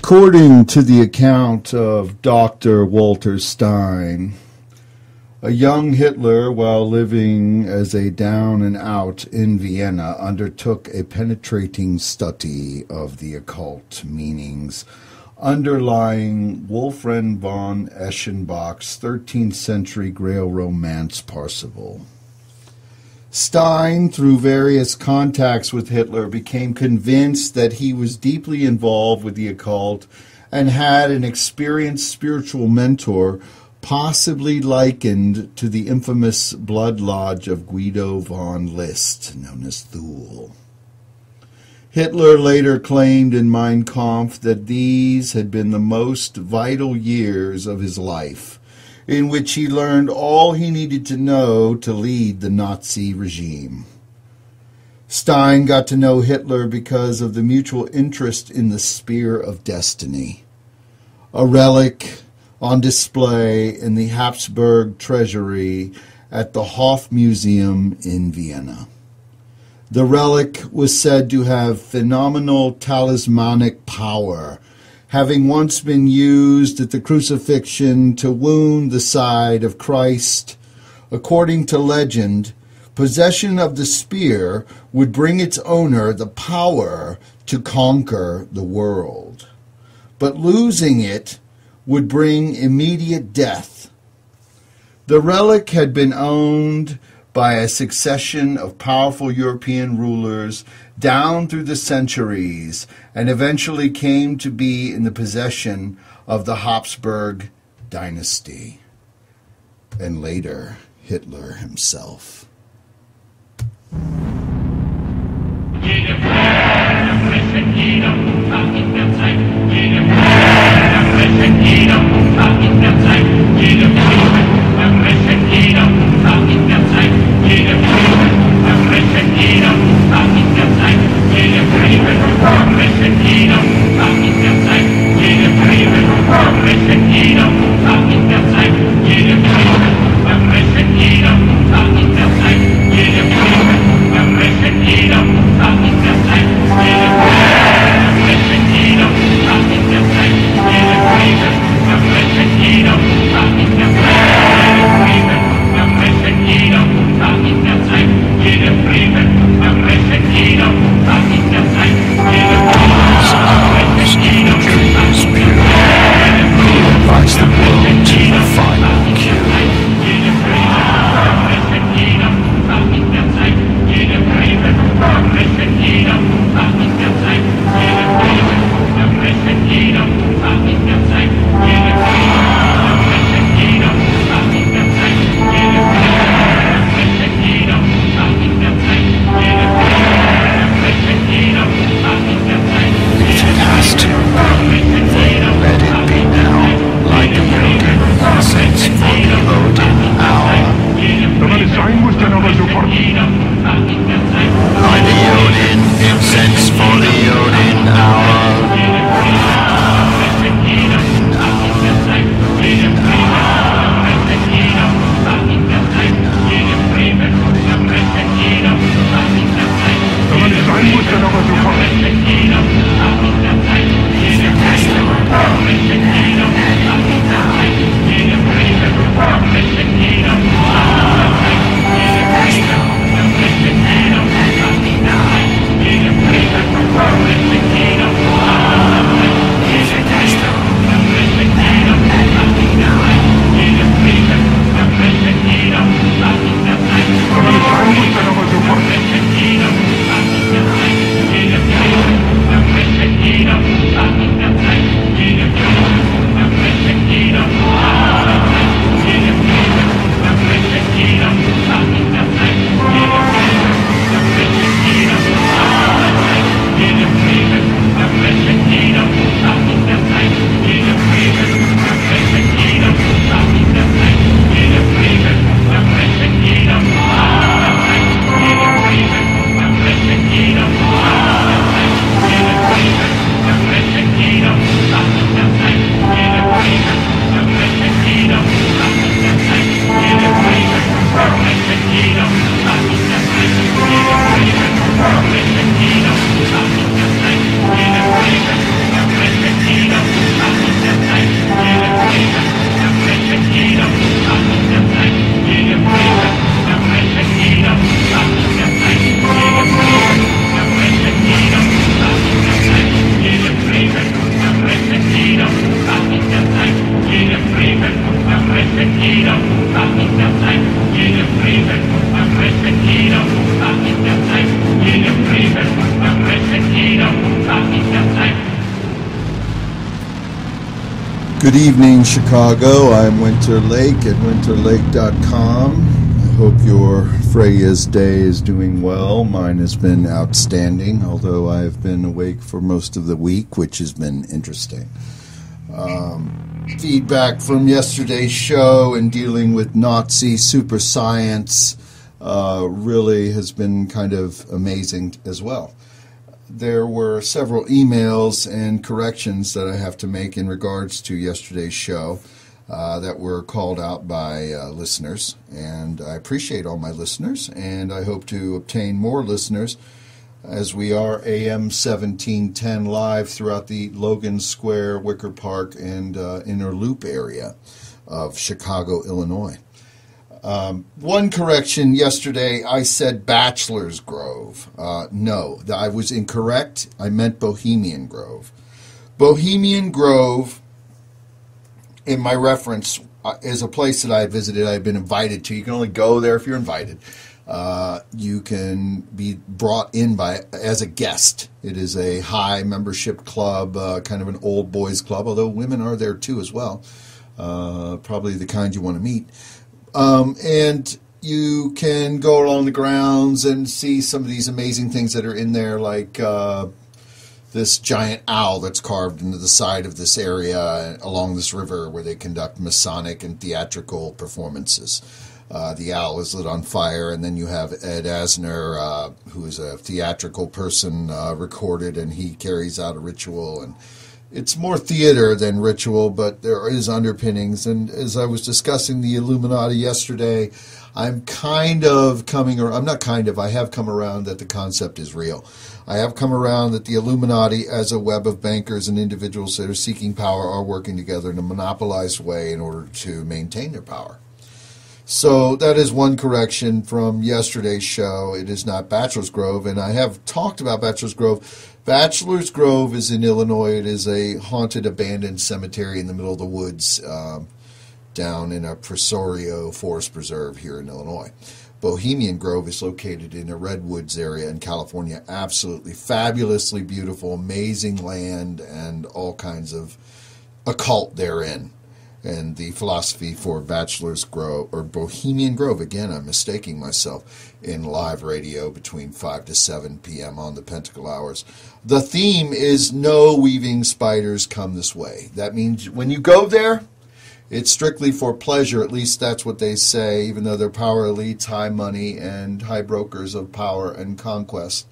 According to the account of Dr. Walter Stein, a young Hitler, while living as a down and out in Vienna, undertook a penetrating study of the occult meanings underlying Wolfram von Eschenbach's 13th century Grail romance Parsifal. Stein, through various contacts with Hitler, became convinced that he was deeply involved with the occult and had an experienced spiritual mentor, possibly likened to the infamous Blood Lodge of Guido von List, known as Thule. Hitler later claimed in Mein Kampf that these had been the most vital years of his life, in which he learned all he needed to know to lead the Nazi regime. Stein got to know Hitler because of the mutual interest in the Spear of Destiny, a relic on display in the Habsburg treasury at the Hof Museum in Vienna. The relic was said to have phenomenal talismanic power, having once been used at the crucifixion to wound the side of Christ. According to legend, possession of the spear would bring its owner the power to conquer the world, but losing it would bring immediate death. The relic had been owned by a succession of powerful European rulers down through the centuries, and eventually came to be in the possession of the Habsburg dynasty, and later Hitler himself. Good evening, Chicago. I'm Winter Laake at winterlake.com. I hope your Freya's day is doing well. Mine has been outstanding, although I've been awake for most of the week, which has been interesting. Feedback from yesterday's show and dealing with Nazi super science really has been kind of amazing as well. There were several emails and corrections that I have to make in regards to yesterday's show that were called out by listeners, and I appreciate all my listeners, and I hope to obtain more listeners as we are AM 1710 live throughout the Logan Square, Wicker Park, and Inner Loop area of Chicago, Illinois. One correction yesterday, I said Bachelor's Grove. No, I was incorrect. I meant Bohemian Grove. Bohemian Grove, in my reference, is a place that I visited. I've been invited to. You can only go there if you're invited. You can be brought in as a guest. It is a high membership club, kind of an old boys club, although women are there too as well. Probably the kind you want to meet. And you can go along the grounds and see some of these amazing things that are in there, like this giant owl that's carved into the side of this area along this river where they conduct Masonic and theatrical performances. The owl is lit on fire, and then you have Ed Asner, who is a theatrical person, recorded, and he carries out a ritual, and it's more theater than ritual, but there is underpinnings. And as I was discussing the Illuminati yesterday, I have come around that the concept is real. I have come around that the Illuminati, as a web of bankers and individuals that are seeking power, are working together in a monopolized way in order to maintain their power. So that is one correction from yesterday's show. It is not Bachelor's Grove, and I have talked about Bachelor's Grove. Bachelor's Grove is in Illinois. It is a haunted, abandoned cemetery in the middle of the woods down in a Presorio Forest Preserve here in Illinois. Bohemian Grove is located in a redwoods area in California. Absolutely fabulously beautiful, amazing land, and all kinds of occult therein. And the philosophy for Bachelor's Grove, or Bohemian Grove, again, I'm mistaking myself, in live radio between 5 to 7 p.m. on the Pentacle-Hours. The theme is no weaving spiders come this way. That means when you go there, it's strictly for pleasure. At least that's what they say, even though they're power elites, high money, and high brokers of power and conquest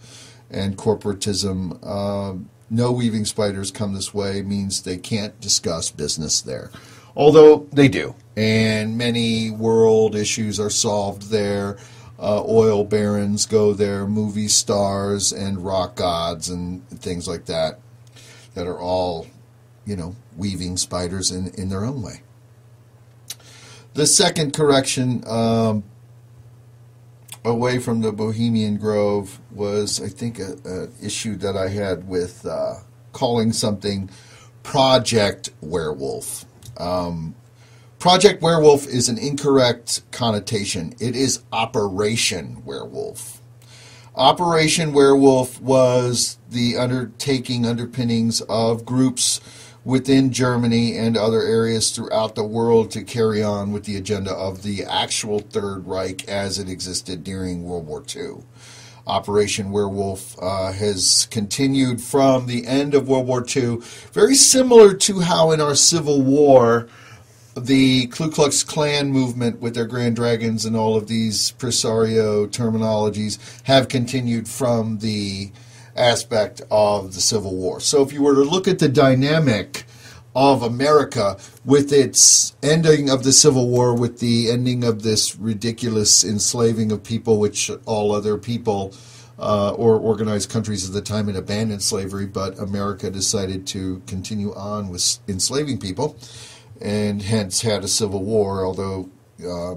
and corporatism. No weaving spiders come this way means they can't discuss business there. Although they do, and many world issues are solved there. Oil barons go there, movie stars and rock gods and things like that are all, weaving spiders in their own way. The second correction away from the Bohemian Grove was, I think, an issue that I had with calling something Project Werewolf. Project Werewolf is an incorrect connotation. It is Operation Werewolf. Operation Werewolf was the underpinnings of groups within Germany and other areas throughout the world to carry on with the agenda of the actual Third Reich as it existed during World War II. Operation Werewolf has continued from the end of World War II, very similar to how in our Civil War, the Ku Klux Klan movement with their Grand Dragons and all of these Presario terminologies have continued from the aspect of the Civil War. So if you were to look at the dynamic of America with its ending of the Civil War, with the ending of this ridiculous enslaving of people, which all other people or organized countries at the time had abandoned slavery, but America decided to continue on with enslaving people, and hence had a civil war, although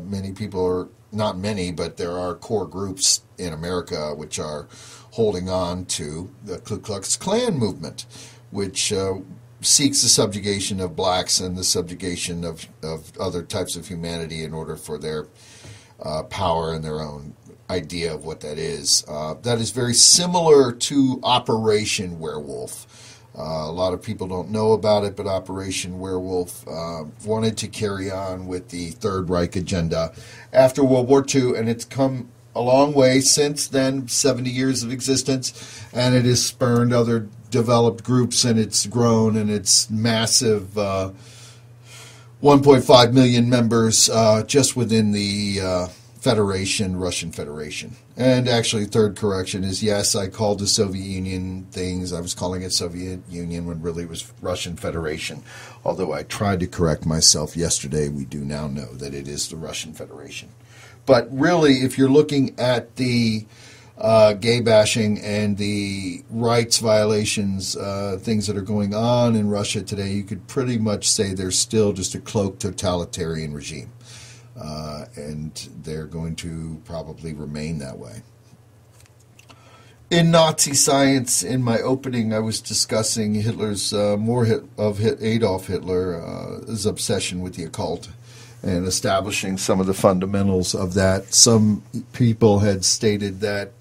many people are, not many, but there are core groups in America which are holding on to the Ku Klux Klan movement, which seeks the subjugation of blacks and the subjugation of other types of humanity in order for their power and their own idea of what that is. That is very similar to Operation Werewolf. A lot of people don't know about it, but Operation Werewolf wanted to carry on with the Third Reich agenda after World War II, and it's come a long way since then, 70 years of existence, and it has spurned other developed groups, and it's grown, and it's massive 1.5 million members just within the Federation, Russian Federation. And actually, third correction is, yes, I called the Soviet Union things. I was calling it Soviet Union when really it was Russian Federation. Although I tried to correct myself yesterday, we do now know that it is the Russian Federation. But really, if you're looking at the gay bashing and the rights violations, things that are going on in Russia today, you could pretty much say they're still just a cloaked totalitarian regime. And they're going to probably remain that way. In Nazi science, in my opening, I was discussing Hitler's Adolf Hitler's obsession with the occult and establishing some of the fundamentals of that. Some people had stated that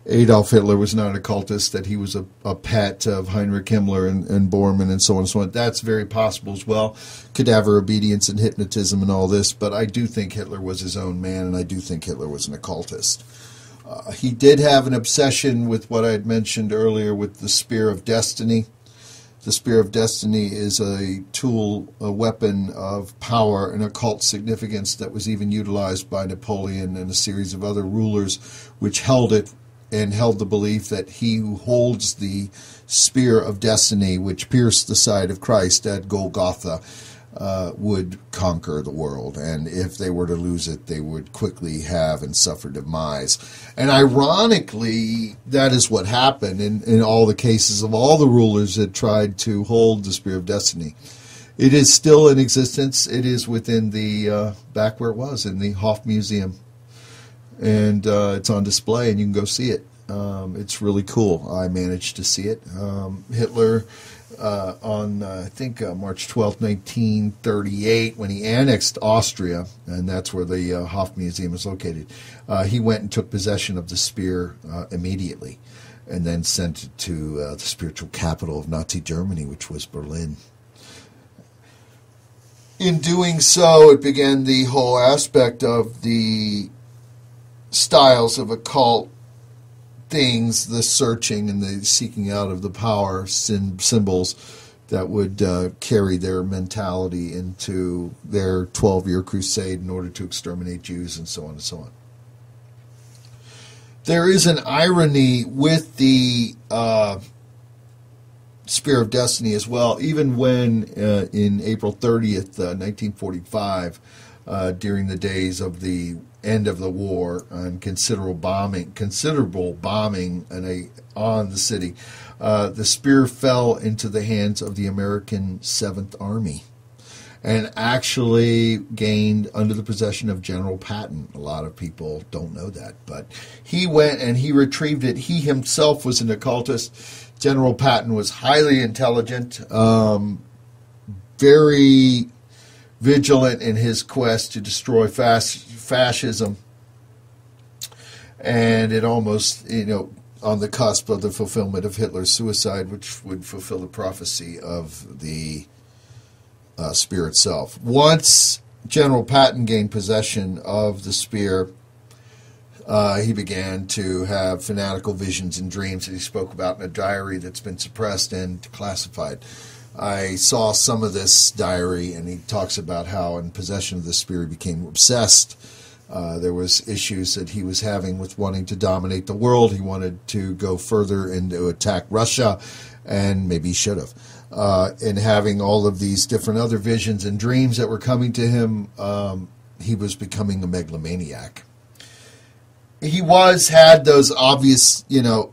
Adolf Hitler was not an occultist, that he was a pet of Heinrich Himmler and Bormann and so on and so on. That's very possible as well. Cadaver obedience and hypnotism and all this, but I do think Hitler was his own man, and I do think Hitler was an occultist. He did have an obsession with what I had mentioned earlier with the Spear of Destiny. The Spear of Destiny is a tool, a weapon of power and occult significance that was even utilized by Napoleon and a series of other rulers, which held it and held the belief that he who holds the Spear of Destiny, which pierced the side of Christ at Golgotha, would conquer the world. And if they were to lose it, they would quickly have and suffer demise. And ironically, that is what happened in all the cases of all the rulers that tried to hold the Spear of Destiny. It is still in existence. It is within the, back where it was, in the Hof Museum. And it's on display, and you can go see it. It's really cool. I managed to see it. Hitler, on, I think, March 12, 1938, when he annexed Austria, and that's where the Hof Museum is located, he went and took possession of the spear immediately, and then sent it to the spiritual capital of Nazi Germany, which was Berlin. In doing so, it began the whole aspect of the styles of occult things, the searching and the seeking out of the power symbols that would carry their mentality into their 12-year crusade in order to exterminate Jews and so on and so on. There is an irony with the Spear of Destiny as well, even when in April 30th, 1945, during the days of the end of the war and considerable bombing on the city, the spear fell into the hands of the American 7th Army and actually gained under the possession of General Patton. A lot of people don't know that, but he went and he retrieved it. He himself was an occultist. General Patton was highly intelligent, very vigilant in his quest to destroy fascism, and it almost, on the cusp of the fulfillment of Hitler's suicide, which would fulfill the prophecy of the spear itself. Once General Patton gained possession of the spear, he began to have fanatical visions and dreams that he spoke about in a diary that's been suppressed and classified. I saw some of this diary, and he talks about how in possession of the spear he became obsessed. There was issues that he was having with wanting to dominate the world. He wanted to go further and to attack Russia, and maybe he should have. And having all of these different other visions and dreams that were coming to him, he was becoming a megalomaniac. He had those obvious,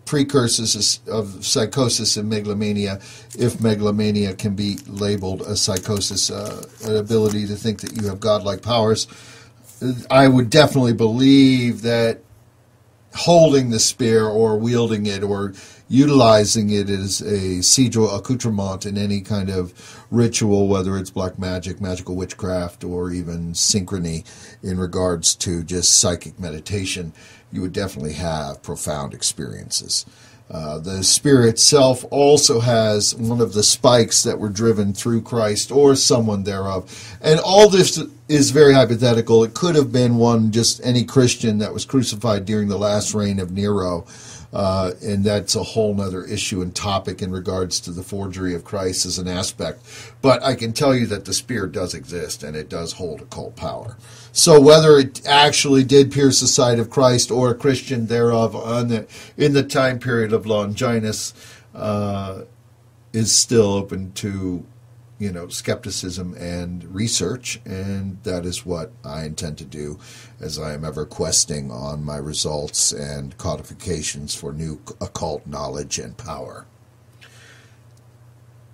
precursors of psychosis and megalomania, if megalomania can be labeled a psychosis, an ability to think that you have godlike powers. I would definitely believe that holding the spear or wielding it or utilizing it as a sigil accoutrement in any kind of ritual, whether it's black magic, magical witchcraft, or even synchrony in regards to just psychic meditation, you would definitely have profound experiences. The spear itself also has one of the spikes that were driven through Christ or someone thereof. And all this is very hypothetical. It could have been just any Christian that was crucified during the last reign of Nero. And that's a whole nother issue and topic in regards to the forgery of Christ as an aspect. But I can tell you that the spear does exist, and it does hold occult power. So whether it actually did pierce the side of Christ or a Christian thereof in the time period of Longinus is still open to skepticism and research, and that is what I intend to do as I am ever questing on my results and codifications for new occult knowledge and power.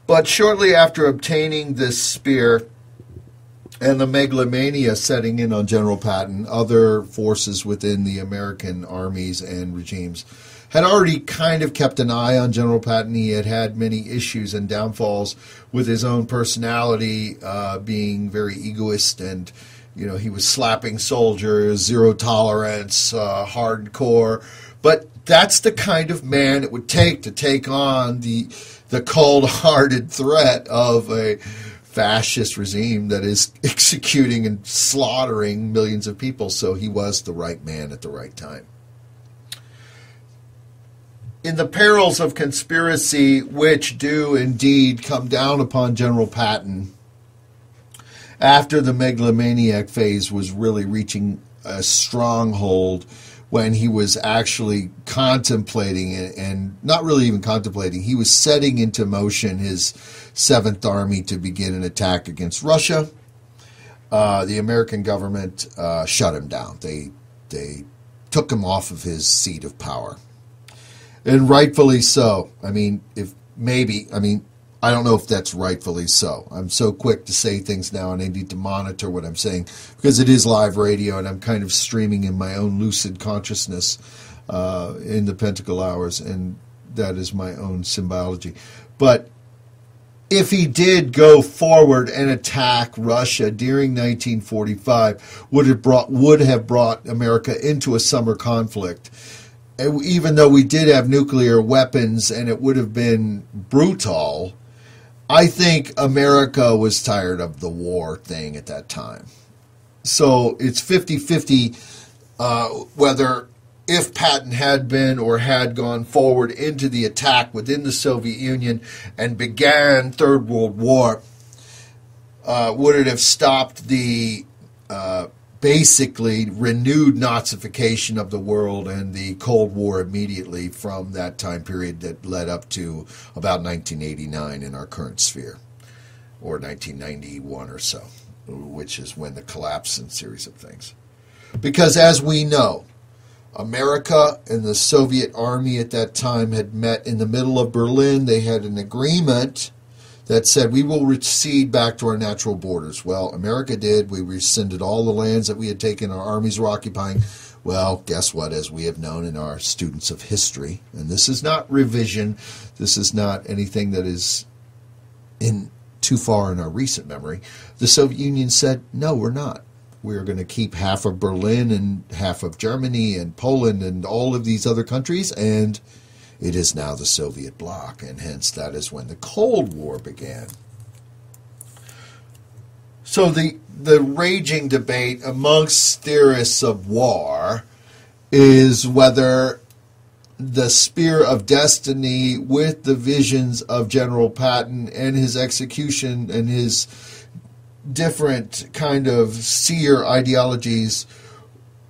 But shortly after obtaining this spear and the megalomania setting in on General Patton, other forces within the American armies and regimes had already kind of kept an eye on General Patton. He had had many issues and downfalls with his own personality, being very egoist, and he was slapping soldiers, zero tolerance, hardcore. But that's the kind of man it would take to take on the cold-hearted threat of a fascist regime that is executing and slaughtering millions of people. So he was the right man at the right time. In the perils of conspiracy, which do indeed come down upon General Patton, after the megalomaniac phase was really reaching a stronghold, when he was actually contemplating and not really even contemplating, he was setting into motion his 7th Army to begin an attack against Russia. The American government shut him down. They took him off of his seat of power. And rightfully so. I don't know if that's rightfully so. I'm so quick to say things now, and I need to monitor what I'm saying because it is live radio, and I'm kind of streaming in my own lucid consciousness in the Pentacle-Hours, and that is my own symbology. But if he did go forward and attack Russia during 1945, would have brought America into a summer conflict. Even though we did have nuclear weapons and it would have been brutal, I think America was tired of the war thing at that time. So it's 50-50 whether if Patton had been or had gone forward into the attack within the Soviet Union and began Third World War, would it have stopped the basically renewed Nazification of the world and the Cold War immediately from that time period that led up to about 1989 in our current sphere, or 1991 or so, which is when the collapse and series of things. Because as we know, America and the Soviet Army at that time had met in the middle of Berlin. They had an agreement that said we will recede back to our natural borders. Well, America did. We rescinded all the lands that we had taken, our armies were occupying. Well, guess what? As we have known in our students of history, and this is not revision, this is not anything that is in too far in our recent memory, the Soviet Union said, no, we're not. We're going to keep half of Berlin and half of Germany and Poland and all of these other countries, and it is now the Soviet bloc, and hence that is when the Cold War began. So the raging debate amongst theorists of war is whether the spear of destiny with the visions of General Patton and his execution and his different kind of seer ideologies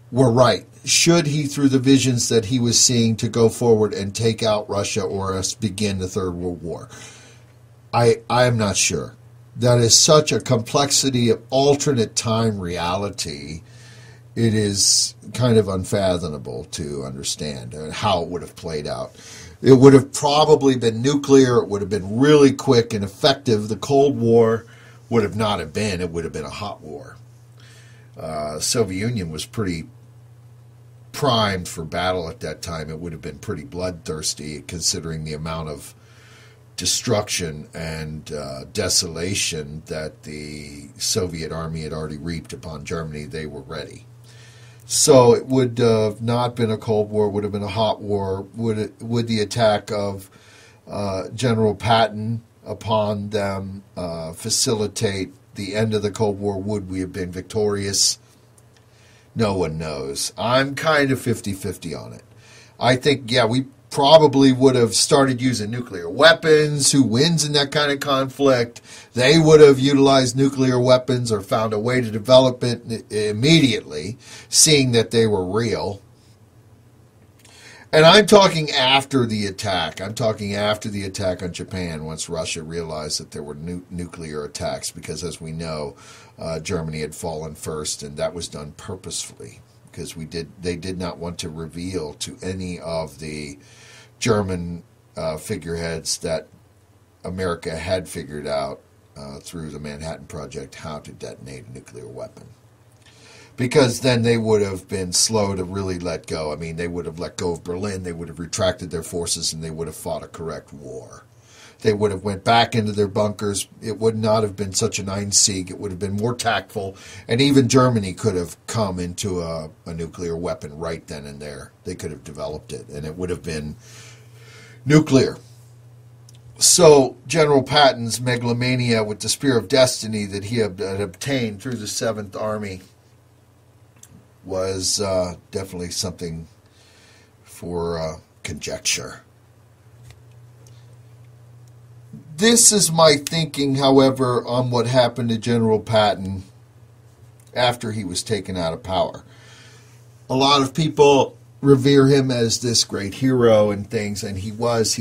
were right. Should he, through the visions that he was seeing, to go forward and take out Russia or us begin the Third World War? I am not sure. That is such a complexity of alternate time reality. It is kind of unfathomable to understand how it would have played out. It would have probably been nuclear. It would have been really quick and effective. The Cold War would have not have been. It would have been a hot war. Soviet Union was pretty primed for battle at that time. It would have been pretty bloodthirsty considering the amount of destruction and desolation that the Soviet army had already reaped upon Germany. They were ready. So it would have not been a Cold War, would have been a hot war. Would the attack of General Patton upon them facilitate the end of the Cold War? Would we have been victorious? No one knows. I'm kind of 50-50 on it. I think, yeah, we probably would have started using nuclear weapons. Who wins in that kind of conflict? They would have utilized nuclear weapons or found a way to develop it immediately, seeing that they were real. And I'm talking after the attack. I'm talking after the attack on Japan, once Russia realized that there were nuclear attacks, because as we know, Germany had fallen first, and that was done purposefully, because they did not want to reveal to any of the German figureheads that America had figured out through the Manhattan Project how to detonate a nuclear weapon. Because then they would have been slow to really let go. I mean, they would have let go of Berlin, they would have retracted their forces, and they would have fought a correct war. They would have went back into their bunkers. It would not have been such an Einsieg. It would have been more tactful. And even Germany could have come into a nuclear weapon right then and there. They could have developed it, and it would have been nuclear. So General Patton's megalomania with the Spear of Destiny that he had obtained through the 7th Army was definitely something for conjecture. This is my thinking, however, on what happened to General Patton after he was taken out of power. A lot of people revere him as this great hero and things, and he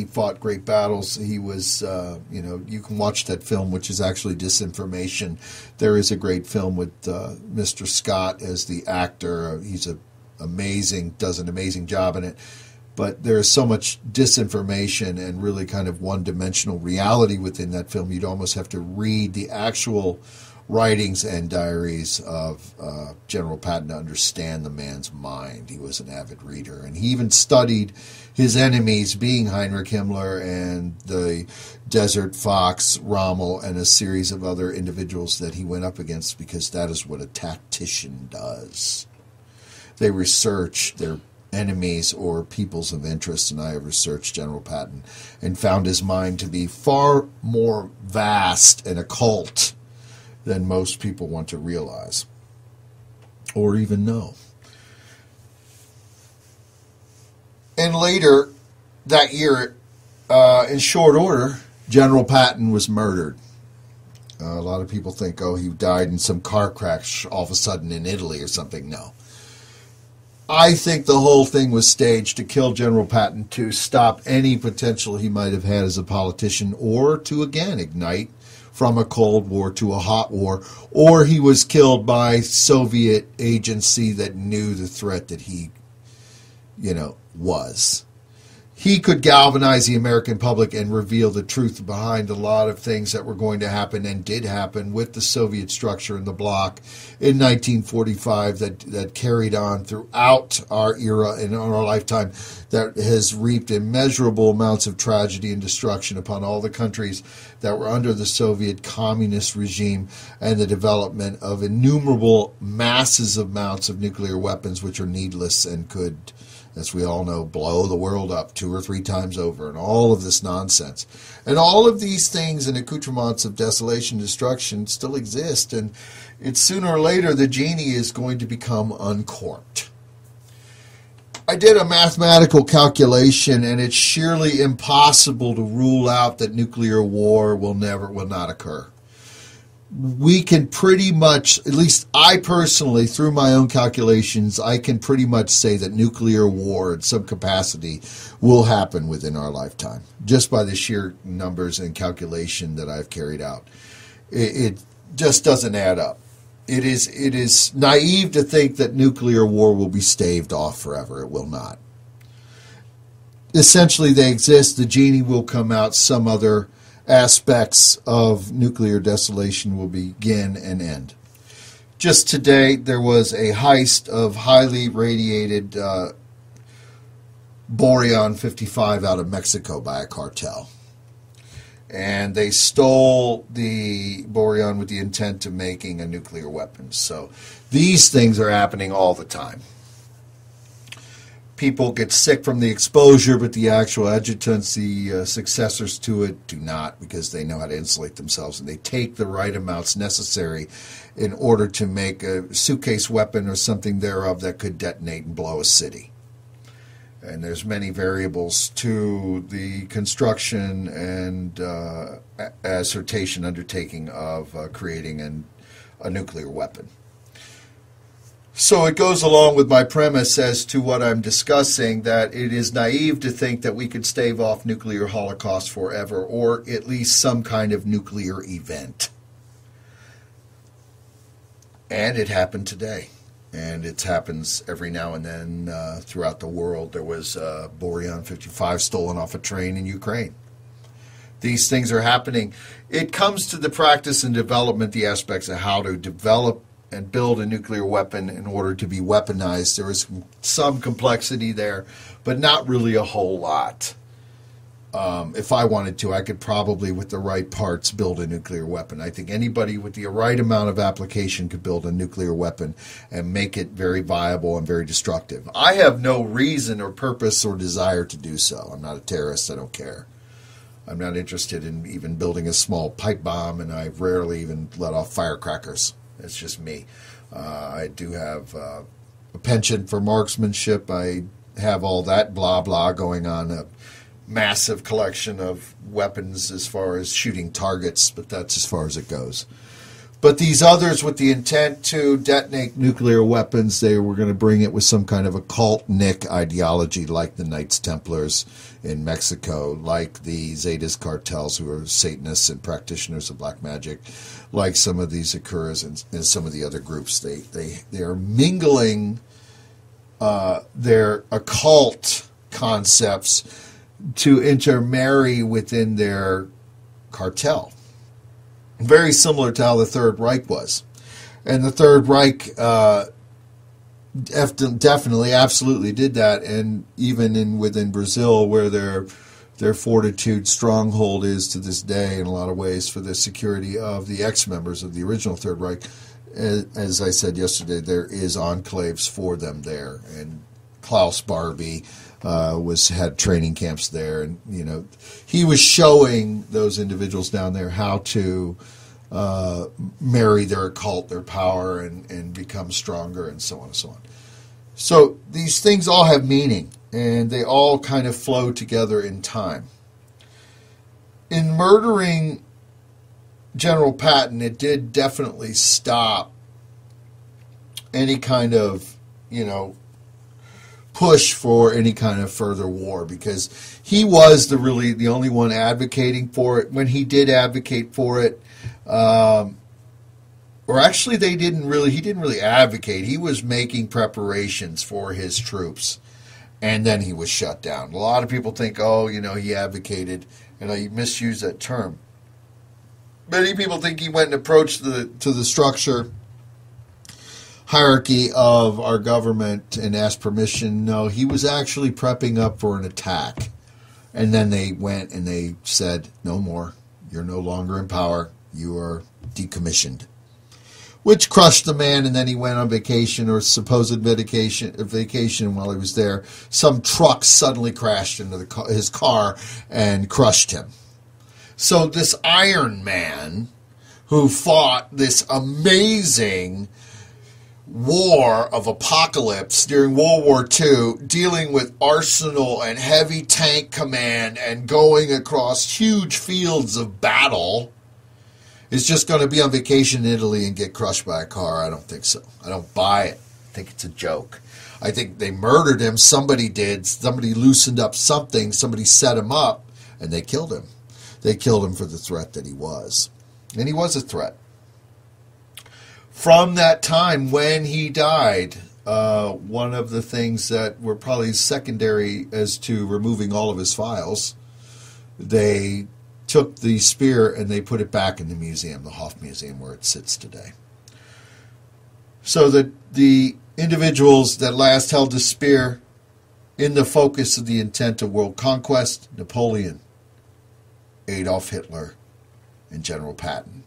fought great battles. He was, you can watch that film, which is actually Disinformation. There is a great film with Mr. Scott as the actor. He's does an amazing job in it. But there's so much disinformation and really kind of one-dimensional reality within that film. You'd almost have to read the actual writings and diaries of General Patton to understand the man's mind. He was an avid reader, and he even studied his enemies, being Heinrich Himmler and the Desert Fox, Rommel, and a series of other individuals that he went up against, because that is what a tactician does. They research their enemies or peoples of interest, and I have researched General Patton and found his mind to be far more vast and occult than most people want to realize or even know. And later that year, in short order, General Patton was murdered. A lot of people think, he died in some car crash all of a sudden in Italy or something. No. I think the whole thing was staged to kill General Patton, to stop any potential he might have had as a politician, or to again ignite from a Cold War to a hot war, or he was killed by Soviet agency that knew the threat that he, was. He could galvanize the American public and reveal the truth behind a lot of things that were going to happen and did happen with the Soviet structure in the bloc in 1945 that carried on throughout our era and our lifetime, that has reaped immeasurable amounts of tragedy and destruction upon all the countries that were under the Soviet communist regime, and the development of innumerable masses of amounts of nuclear weapons which are needless and could, as we all know, blow the world up 2 or 3 times over, and all of this nonsense. And all of these things and accoutrements of desolation and destruction still exist, and it's sooner or later the genie is going to become uncorked. I did a mathematical calculation, and it's sheerly impossible to rule out that nuclear war will not occur. We can pretty much, at least I personally, through my own calculations, I can pretty much say that nuclear war in some capacity will happen within our lifetime, just by the sheer numbers and calculation that I've carried out. It just doesn't add up. It is naive to think that nuclear war will be staved off forever. It will not. Essentially, they exist. The genie will come out. Some other aspects of nuclear desolation will begin and end. Just today, there was a heist of highly radiated boron-55 out of Mexico by a cartel. And they stole the boron with the intent of making a nuclear weapon. So these things are happening all the time. people get sick from the exposure, but the actual adjutants, the successors to it, do not, because they know how to insulate themselves, and they take the right amounts necessary in order to make a suitcase weapon or something thereof that could detonate and blow a city. And there's many variables to the construction and assertion undertaking of creating a nuclear weapon. So it goes along with my premise as to what I'm discussing, that it is naive to think that we could stave off nuclear holocaust forever, or at least some kind of nuclear event. And it happened today. And it happens every now and then throughout the world. There was Borean 55 stolen off a train in Ukraine. These things are happening. It comes to the practice and development, the aspects of how to develop and build a nuclear weapon in order to be weaponized. There is some complexity there, but not really a whole lot. If I wanted to, I could probably, with the right parts, build a nuclear weapon. I think anybody with the right amount of application could build a nuclear weapon and make it very viable and very destructive. I have no reason or purpose or desire to do so. I'm not a terrorist. I don't care. I'm not interested in even building a small pipe bomb, and I rarely even let off firecrackers. It's just me. I do have a penchant for marksmanship. I have all that blah blah going on, a massive collection of weapons as far as shooting targets, but that's as far as it goes. But these others with the intent to detonate nuclear weapons, they were going to bring it with some kind of occult Nick ideology, like the Knights Templars in Mexico, like the Zetas cartels, who are Satanists and practitioners of black magic, like some of these occurs in some of the other groups. They are mingling their occult concepts to intermarry within their cartel. Very similar to how the Third Reich was. And the Third Reich definitely, absolutely did that. And even within Brazil, where their fortitude stronghold is to this day in a lot of ways for the security of the ex-members of the original Third Reich, as I said yesterday, there is enclaves for them there. And Klaus Barbie had training camps there, and he was showing those individuals down there how to marry their occult, their power, and become stronger, and so on and so on. So these things all have meaning, and they all kind of flow together in time. In murdering General Patton, it did definitely stop any kind of, push for any kind of further war, because he was the only one advocating for it. When he did advocate for it, or actually he didn't really advocate. He was making preparations for his troops, and then he was shut down. A lot of people think, he advocated, and I misuse that term. Many people think he went and approached to the structure hierarchy of our government and asked permission. No, he was actually prepping up for an attack. And then they went and they said, no more. You're no longer in power. You are decommissioned. Which crushed the man, and then he went on vacation, or supposed vacation while he was there. Some truck suddenly crashed into his car and crushed him. So this Iron Man, who fought this amazing war of apocalypse during World War II, dealing with arsenal and heavy tank command and going across huge fields of battle, is just going to be on vacation in Italy and get crushed by a car. I don't think so. I don't buy it. I think it's a joke. I think they murdered him. Somebody did. Somebody loosened up something. Somebody set him up, and they killed him. They killed him for the threat that he was. And he was a threat. From that time when he died, one of the things that were probably secondary as to removing all of his files, they took the spear and they put it back in the museum, the Hof Museum, where it sits today. So that the individuals that last held the spear in the focus of the intent of world conquest: Napoleon, Adolf Hitler, and General Patton.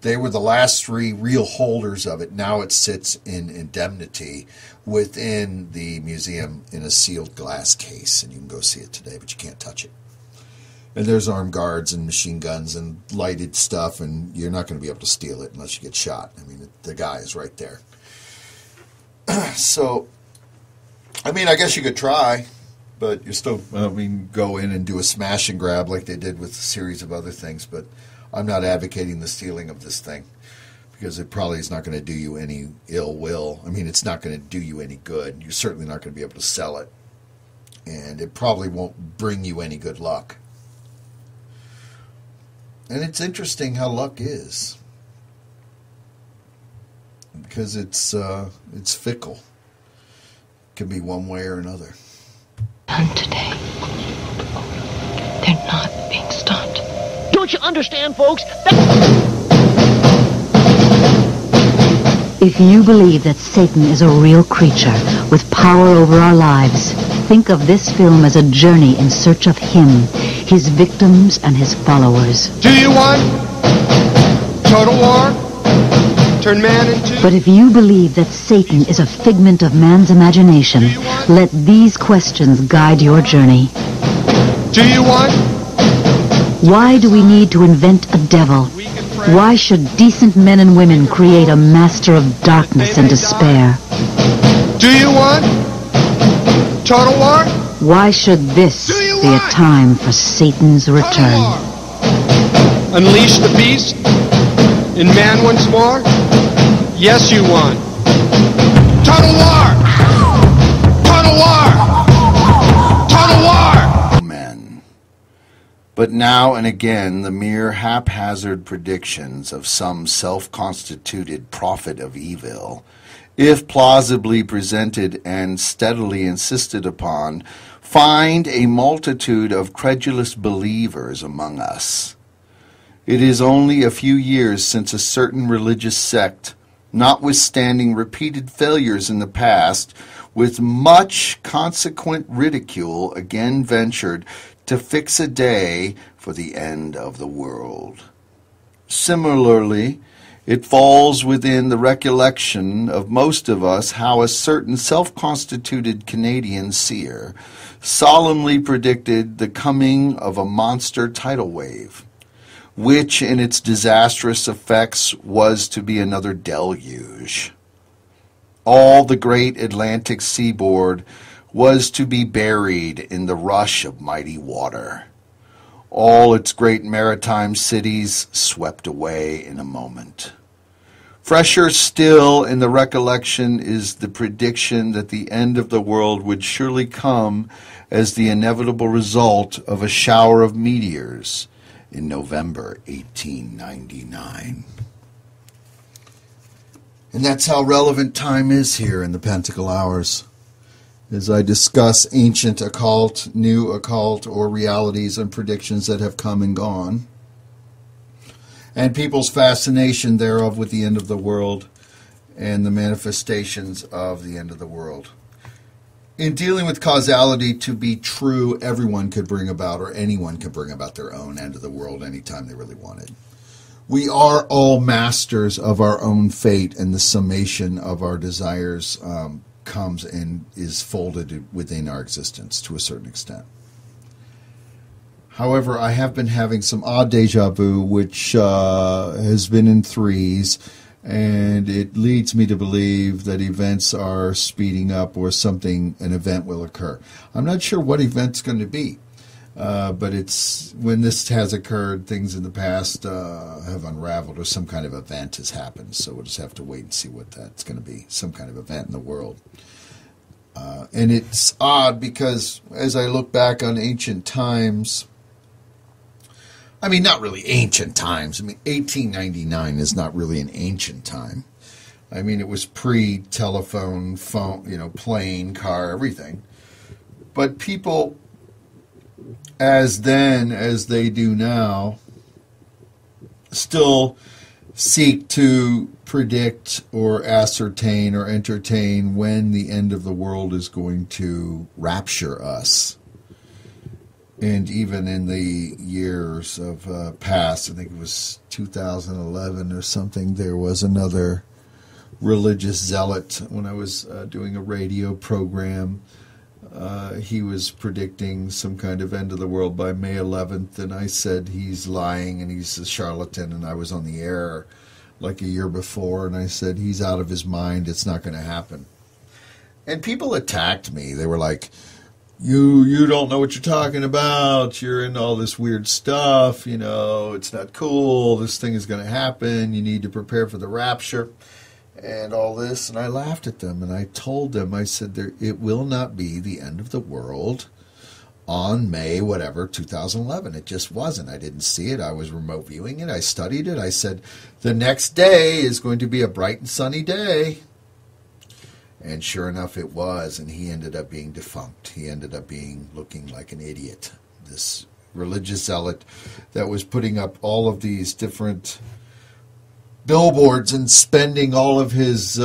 They were the last three real holders of it. Now it sits in indemnity within the museum in a sealed glass case, and you can go see it today, but you can't touch it. And there's armed guards and machine guns and lighted stuff, and you're not going to be able to steal it unless you get shot. I mean, the guy is right there. So, I mean, I guess you could try, but you're still, go in and do a smash and grab like they did with a series of other things, but I'm not advocating the stealing of this thing because it probably is not going to do you any ill will. I mean, it's not going to do you any good. You're certainly not going to be able to sell it, and it probably won't bring you any good luck. And it's interesting how luck is, because it's fickle. It can be one way or another. And today, they're not being stopped. Don't you understand, folks? If you believe that Satan is a real creature with power over our lives, think of this film as a journey in search of him, his victims, and his followers. Do you want total war? Turn man into... But if you believe that Satan is a figment of man's imagination, let these questions guide your journey. Do you want... Why do we need to invent a devil? Why should decent men and women create a master of darkness and despair? Do you want total war? Why should this be a time for Satan's return? Unleash the beast in man once more? Yes, you want. Total war! Total war! Total war! Men. But now and again, the mere haphazard predictions of some self-constituted prophet of evil, if plausibly presented and steadily insisted upon, find a multitude of credulous believers among us. It is only a few years since a certain religious sect, notwithstanding repeated failures in the past, with much consequent ridicule, again ventured to fix a day for the end of the world. Similarly, it falls within the recollection of most of us how a certain self-constituted Canadian seer solemnly predicted the coming of a monster tidal wave, which in its disastrous effects was to be another deluge. All the great Atlantic seaboard was to be buried in the rush of mighty water. All its great maritime cities swept away in a moment. Fresher still in the recollection is the prediction that the end of the world would surely come as the inevitable result of a shower of meteors in November 1899. And that's how relevant time is here in the Pentacle-Hours, as I discuss ancient occult, new occult, or realities and predictions that have come and gone, and people's fascination thereof with the end of the world and the manifestations of the end of the world. In dealing with causality to be true, everyone could bring about, or anyone could bring about, their own end of the world anytime they really wanted. We are all masters of our own fate, and the summation of our desires comes and is folded within our existence to a certain extent. However, I have been having some odd deja vu, which has been in threes, and it leads me to believe that events are speeding up, or an event will occur. I'm not sure what event's going to be, but it's when this has occurred, things in the past have unraveled, or some kind of event has happened. So we'll just have to wait and see what that's going to be, some kind of event in the world. And it's odd because as I look back on ancient times, I mean, not really ancient times. I mean, 1899 is not really an ancient time. I mean, it was pre-telephone, phone, plane, car, everything. But people, as then as they do now, still seek to predict or ascertain or entertain when the end of the world is going to rapture us. And even in the years of past, I think it was 2011 or something, there was another religious zealot when I was doing a radio program. He was predicting some kind of end of the world by May 11th, and I said he's lying and he's a charlatan, and I was on the air like a year before, and I said he's out of his mind, it's not going to happen. And people attacked me. They were like, you don't know what you're talking about, you're into all this weird stuff, you know, it's not cool, this thing is going to happen, you need to prepare for the rapture, and all this. And I laughed at them, and I told them, I said, it will not be the end of the world on May, whatever, 2011. It just wasn't. I didn't see it. I was remote viewing it. I studied it. I said, the next day is going to be a bright and sunny day. And sure enough, it was, and he ended up being defunct. He ended up looking like an idiot, this religious zealot that was putting up all of these different billboards and spending all of his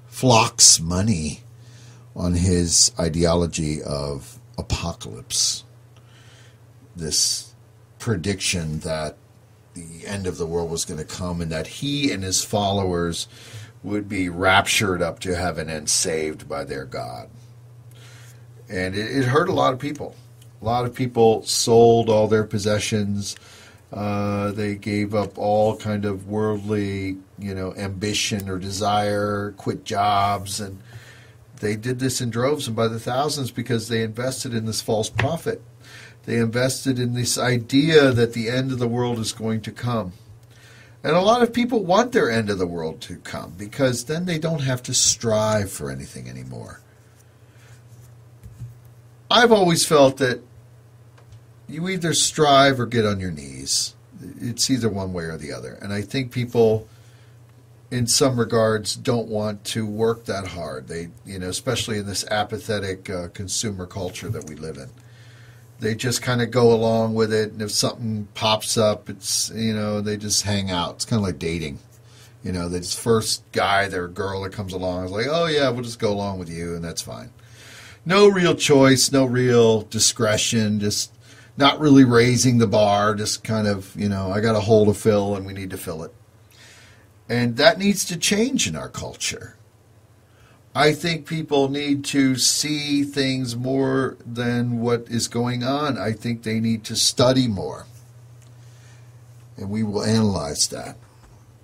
flock's money on his ideology of apocalypse, this prediction that the end of the world was going to come and that he and his followers would be raptured up to heaven and saved by their God. And it hurt a lot of people. A lot of people sold all their possessions. They gave up all kind of worldly, ambition or desire, quit jobs, and they did this in droves and by the thousands because they invested in this false prophet. They invested in this idea that the end of the world is going to come. And a lot of people want their end of the world to come because then they don't have to strive for anything anymore. I've always felt that you either strive or get on your knees. It's either one way or the other. And I think people, in some regards, don't want to work that hard. They, especially in this apathetic consumer culture that we live in. They just kind of go along with it, and if something pops up, it's, they just hang out. It's kind of like dating. This first guy or girl that comes along is like, oh, yeah, we'll just go along with you, and that's fine. No real choice, no real discretion, just not really raising the bar, just kind of, I got a hole to fill, and we need to fill it. And that needs to change in our culture. I think people need to see things more than what is going on. I think they need to study more. And we will analyze that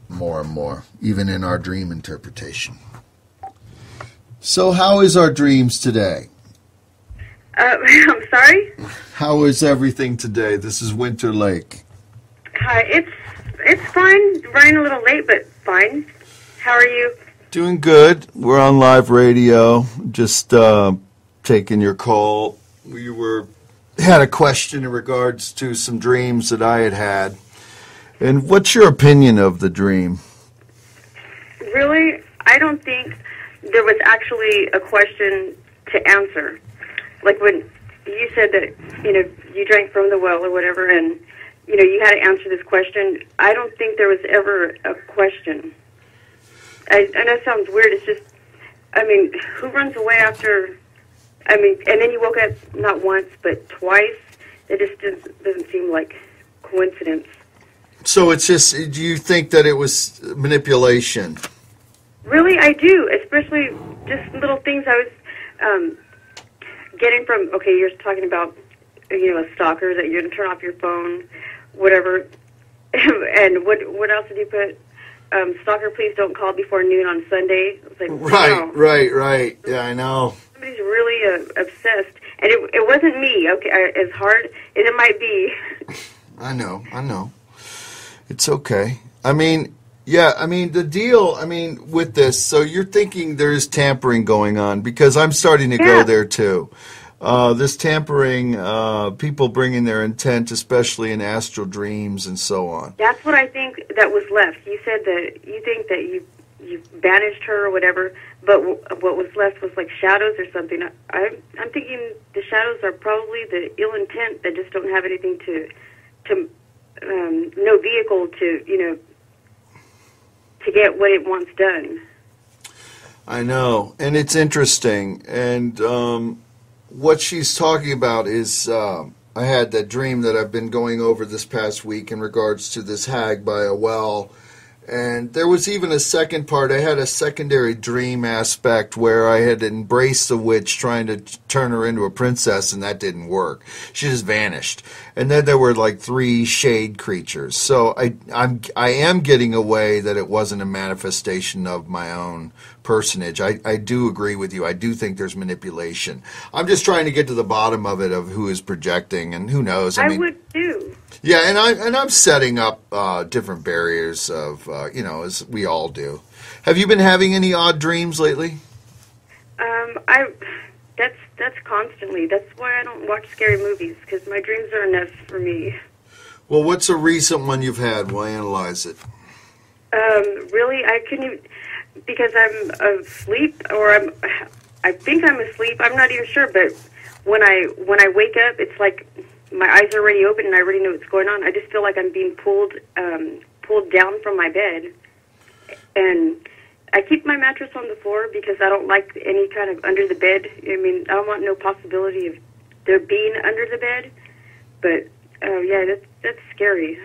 more and more, even in our dream interpretation. So how is our dreams today? I'm sorry? How is everything today? This is Winter Lake. Hi, it's fine. Running a little late, but fine. How are you? Doing good. We're on live radio. Just taking your call. We had a question in regards to some dreams that I had. And what's your opinion of the dream? Really, I don't think there was actually a question to answer. Like when you said that, you drank from the well or whatever, and, you had to answer this question, I don't think there was ever a question. I know it sounds weird. It's just, who runs away after, and then you woke up not once, but twice. It just doesn't seem like coincidence. So it's just, do you think that it was manipulation? Really, I do, especially just little things I was getting from, okay, you're talking about, a stalker, that you're going to turn off your phone, whatever. And what else did you put? Stalker, please don't call before noon on Sunday. I was like, wow. Right. Yeah, I know. Somebody's really obsessed. And it wasn't me, okay, as hard as it might be. I know. It's okay. The deal, with this, so you're thinking there's tampering going on, because I'm starting to go there too. This tampering, people bringing their intent, especially in astral dreams and so on. That's what I think that was left. You said that you think that you banished her or whatever, but what was left was like shadows or something. I'm thinking the shadows are probably the ill intent that just don't have anything to no vehicle to get what it wants done. I know, and it's interesting, and what she's talking about is I had that dream that I've been going over this past week in regards to this hag by a well. And there was even a second part. I had a secondary dream aspect where I had embraced the witch trying to turn her into a princess, and that didn't work. She just vanished. And then there were like 3 shade creatures. So I am getting away that it wasn't a manifestation of my own personage. I do agree with you. I do think there's manipulation. I'm just trying to get to the bottom of it, of who is projecting, and who knows. I mean, would too. Yeah, and I'm setting up different barriers of as we all do. Have you been having any odd dreams lately? That's constantly. That's why I don't watch scary movies, because my dreams are enough for me. Well, what's a recent one you've had? We'll analyze it. Really, I couldn't even, because I'm asleep, or I think I'm asleep. I'm not even sure, but when I wake up, it's like my eyes are already open and I already know what's going on. I just feel like I'm being pulled down from my bed, and I keep my mattress on the floor because I don't like any kind of under the bed. I mean, I don't want no possibility of there being under the bed. But yeah, that's scary.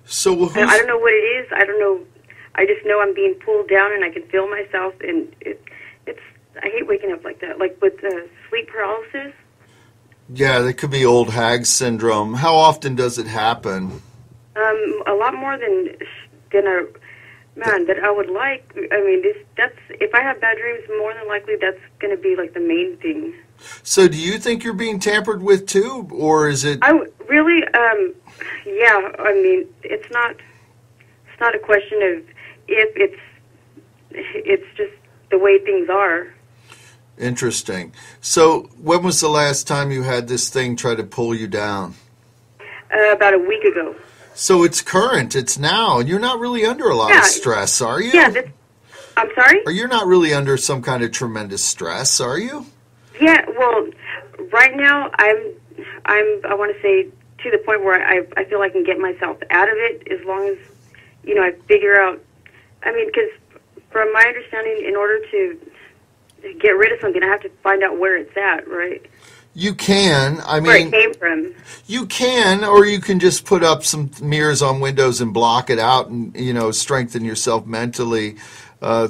So I don't know what it is. I don't know. I just know I'm being pulled down and I can feel myself, and it's. I hate waking up like that, like with sleep paralysis. Yeah, that could be old hag syndrome. How often does it happen? A lot more than that I would like. I mean, that's if I have bad dreams, more than likely that's going to be like the main thing. So, do you think you're being tampered with too, or is it? Really, yeah. I mean, it's not a question of if. It's just the way things are. Interesting. So, when was the last time you had this thing try to pull you down? About a week ago. So it's current. It's now. And you're not really under a lot of stress, are you? Yeah. I'm sorry? Or you're not really under some kind of tremendous stress, are you? Yeah. Well, right now I want to say to the point where I feel I can get myself out of it as long as I figure out. I mean, because from my understanding, in order to get rid of something, I have to find out where it's at, right? You can. I mean, where it came from. You can, or you can just put up some mirrors on windows and block it out, and strengthen yourself mentally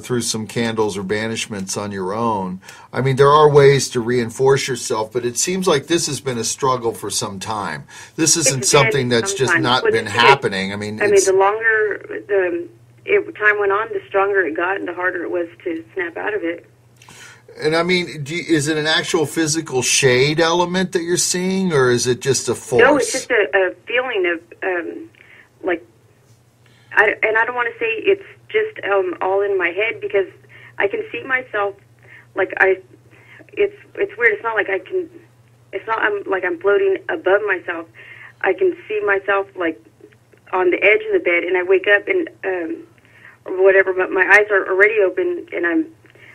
through some candles or banishments on your own. I mean, there are ways to reinforce yourself, but it seems like this has been a struggle for some time. This isn't something that's just not been happening. I mean, the longer time went on, the stronger it got, and the harder it was to snap out of it. And I mean, is it an actual physical shade element that you're seeing, or is it just a force? No, it's just a feeling of, I don't want to say it's just all in my head, because I can see myself, it's weird. It's not like I'm floating above myself. I can see myself like on the edge of the bed, and I wake up and or whatever, but my eyes are already open, and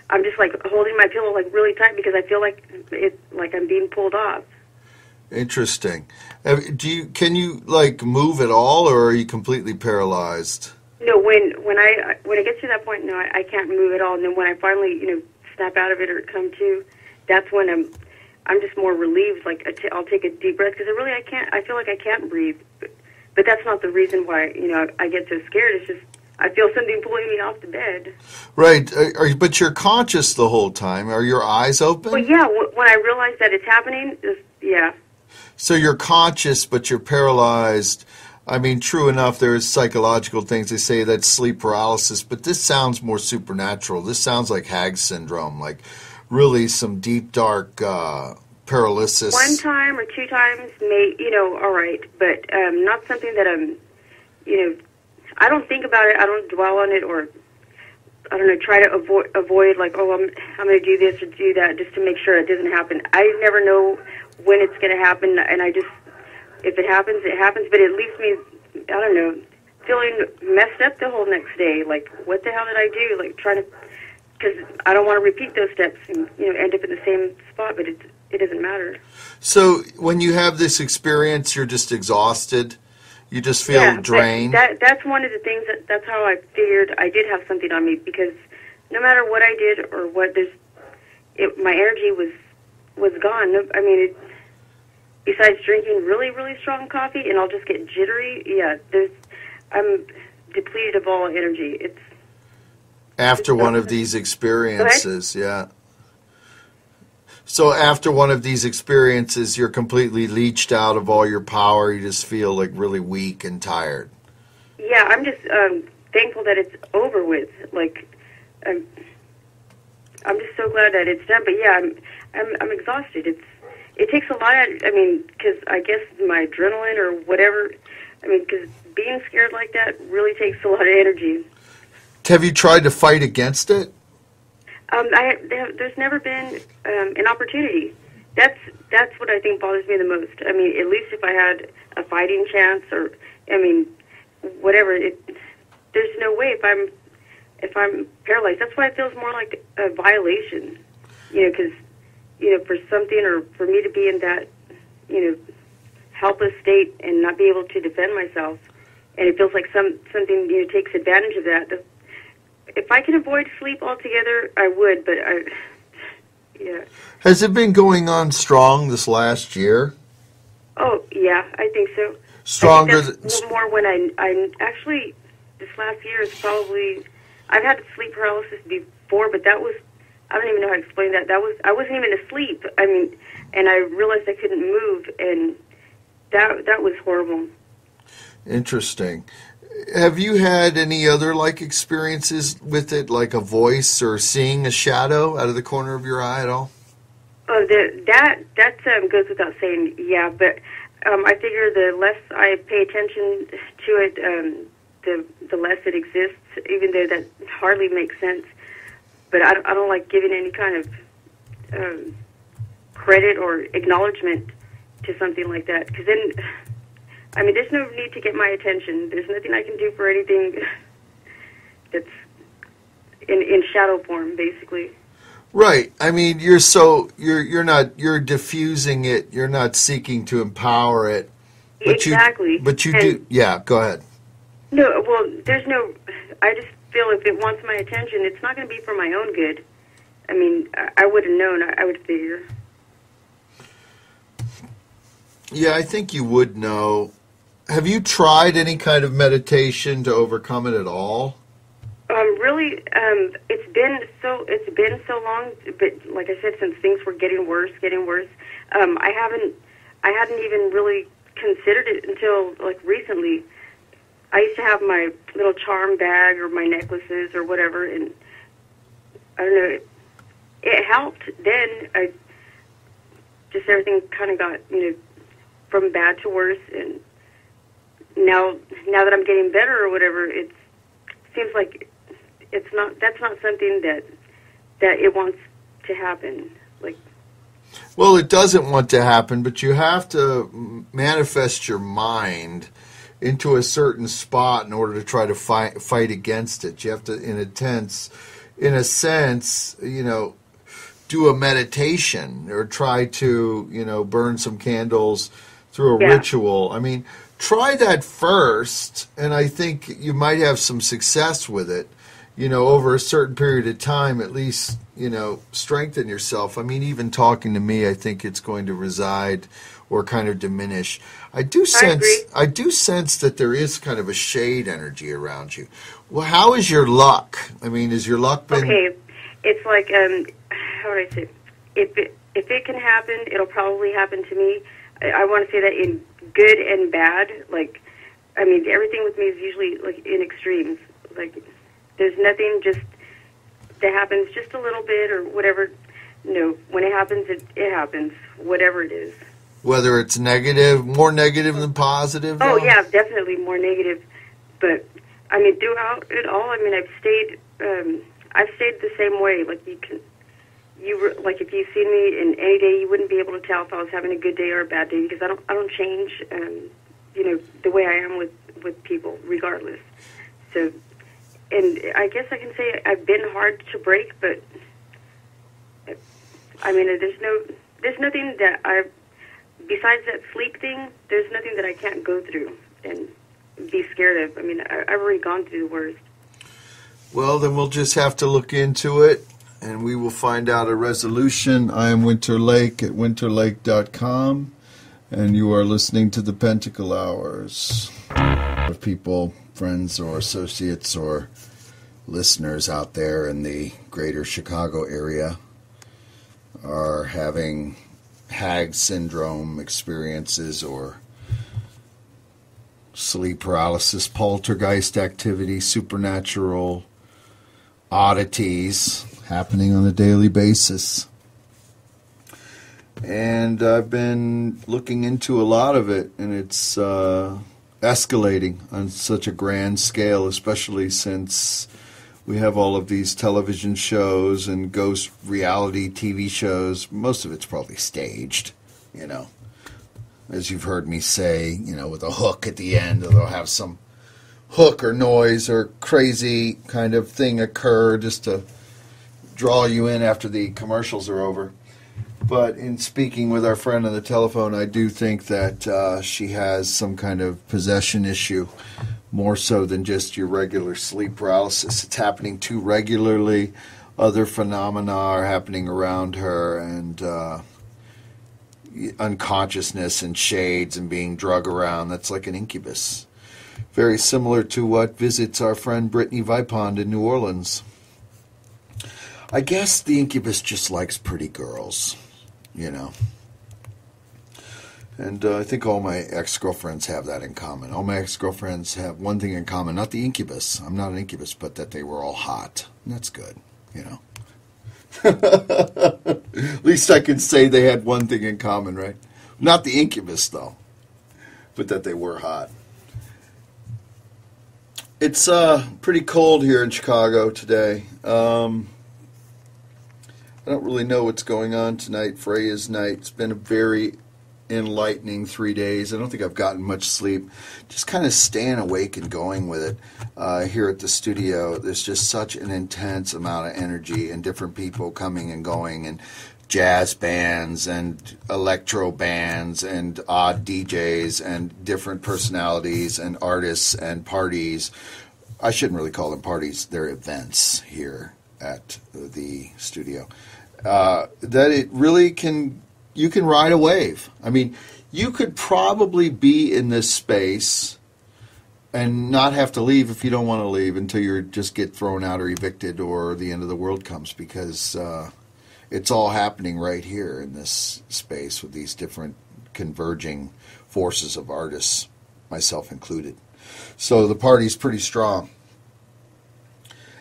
I'm just like holding my pillow like really tight because I feel like I'm being pulled off. Interesting. Can you like move at all, or are you completely paralyzed? No, when I get to that point, no, I can't move at all. And then when I finally snap out of it or come to, that's when I'm just more relieved. Like I'll take a deep breath because I feel like I can't breathe. But that's not the reason why I get so scared. It's just I feel something pulling me off the bed. Right, but you're conscious the whole time. Are your eyes open? Well, yeah. When I realize that it's happening, yeah. So you're conscious, but you're paralyzed. I mean, true enough, there's psychological things. They say that's sleep paralysis, but this sounds more supernatural. This sounds like hag syndrome, like really some deep, dark paralysis. One time or two times, all right, but not something that I'm, I don't think about it. I don't dwell on it, or I don't know, try to avoid like, oh, I'm going to do this or do that just to make sure it doesn't happen. I never know when it's going to happen, and if it happens, it happens. But it leaves me, I don't know, feeling messed up the whole next day. Like, what the hell did I do? Like because I don't want to repeat those steps and end up in the same spot. But it doesn't matter. So when you have this experience, you're just exhausted. You just feel drained? That's one of the things that's how I figured I did have something on me, because no matter what I did or what, my energy was gone. I mean, besides drinking really, really strong coffee, and I'll just get jittery. Yeah, I'm depleted of all energy. It's after one of these experiences, yeah. So after one of these experiences, you're completely leached out of all your power. You just feel like really weak and tired. Yeah, I'm just thankful that it's over with. Like, I'm just so glad that it's done. But yeah, I'm exhausted. It takes a lot. Because I guess my adrenaline or whatever. Because being scared like that really takes a lot of energy. Have you tried to fight against it? There's never been an opportunity. That's what I think bothers me the most. At least if I had a fighting chance, or whatever. There's no way if I'm paralyzed. That's why it feels more like a violation. Because for something, or for me to be in that helpless state and not be able to defend myself, and it feels like something takes advantage of that. If I can avoid sleep altogether, I would, but yeah. Has it been going on strong this last year? Oh, yeah, I think so. Stronger? I think that's more when I actually, this last year is probably, I've had sleep paralysis before, but that was, I don't even know how to explain that. I wasn't even asleep. And I realized I couldn't move, and that was horrible. Interesting. Have you had any other experiences with it, like a voice or seeing a shadow out of the corner of your eye at all? Oh, that goes without saying. Yeah, but I figure the less I pay attention to it, the less it exists. Even though that hardly makes sense, but I don't like giving any kind of credit or acknowledgement to something like that, because then. There's no need to get my attention. There's nothing I can do for anything that's in shadow form, basically. Right. You're diffusing it. You're not seeking to empower it. But exactly. You do. Yeah, go ahead. No, well, I just feel if it wants my attention, it's not going to be for my own good. I would have known. I would figure. Yeah, I think you would know. Have you tried any kind of meditation to overcome it at all? Really, it's been so long. But like I said, since things were getting worse, I hadn't even really considered it until recently. I used to have my little charm bag or my necklaces or whatever, and I don't know. It helped. Then just everything kind of got from bad to worse, and now that I'm getting better or whatever, it seems like that's not something that it wants to happen. Well, it doesn't want to happen, but you have to manifest your mind into a certain spot in order to try to fight against it. You have to, in a sense, do a meditation or try to, burn some candles through a ritual. Try that first, and I think you might have some success with it. Over a certain period of time, at least, strengthen yourself. even talking to me, I think it's going to reside or kind of diminish. I do sense that there is kind of a shade energy around you. Well, how is your luck? Has your luck been... Okay, it's like, how would I say? If it can happen, it'll probably happen to me. I want to say that in good and bad. Everything with me is usually in extremes. There's nothing just that happens just a little bit or whatever. No, when it happens, it happens, whatever it is. Whether it's negative, more negative than positive? Oh, yeah, definitely more negative. But, throughout it all, I've stayed the same way. If you see me in any day, you wouldn't be able to tell if I was having a good day or a bad day, because I don't change, the way I am with people, regardless. So, and I guess I can say I've been hard to break, but there's nothing that besides that sleep thing, there's nothing that I can't go through and be scared of. I've already gone through the worst. Well, then we'll just have to look into it, and we will find out a resolution. I am Winter Laake at winterlake.com, and you are listening to the Pentacle-Hours. Of people, friends or associates or listeners out there in the greater Chicago area are having hag syndrome experiences or sleep paralysis, poltergeist activity, supernatural oddities happening on a daily basis. And I've been looking into a lot of it, and it's escalating on such a grand scale, especially since we have all of these television shows and ghost reality TV shows. Most of it's probably staged, you know. As you've heard me say, you know, with a hook at the end, or they'll have some hook or noise or crazy kind of thing occur just to draw you in after the commercials are over. But in speaking with our friend on the telephone, I do think that she has some kind of possession issue, more so than just your regular sleep paralysis. It's happening too regularly. Other phenomena are happening around her, and unconsciousness and shades and being drug around. That's like an incubus. Very similar to what visits our friend Brittany Vipond in New Orleans. I guess the incubus just likes pretty girls, you know. And I think all my ex-girlfriends have that in common. All my ex-girlfriends have one thing in common, not the incubus. I'm not an incubus, but that they were all hot. And that's good, you know. At least I can say they had one thing in common, right? Not the incubus, though, but that they were hot. It's pretty cold here in Chicago today. I don't really know what's going on tonight, Freya's night. It's been a very enlightening 3 days. I don't think I've gotten much sleep. Just kind of staying awake and going with it here at the studio. There's just such an intense amount of energy and different people coming and going, and jazz bands and electro bands and odd DJs and different personalities and artists and parties. I shouldn't really call them parties. They're events here at the studio. That it really can, you can ride a wave. I mean, you could probably be in this space and not have to leave if you don't want to leave until you just get thrown out or evicted or the end of the world comes, because it's all happening right here in this space with these different converging forces of artists, myself included. So the party's pretty strong.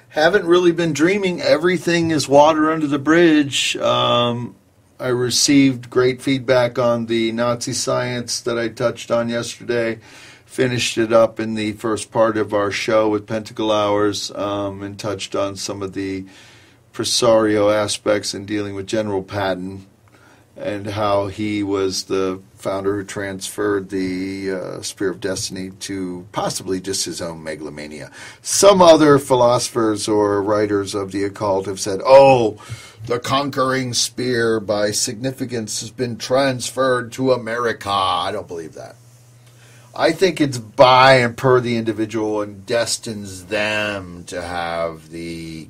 Haven't really been dreaming. Everything is water under the bridge. I received great feedback on the Nazi science that I touched on yesterday. Finished it up in the first part of our show with Pentacle-Hours, and touched on some of the presario aspects in dealing with General Patton and how he was the founder who transferred the Spear of Destiny to possibly just his own megalomania. Some other philosophers or writers of the occult have said, oh, the conquering spear by significance has been transferred to America. I don't believe that. I think it's by and per the individual and destines them to have the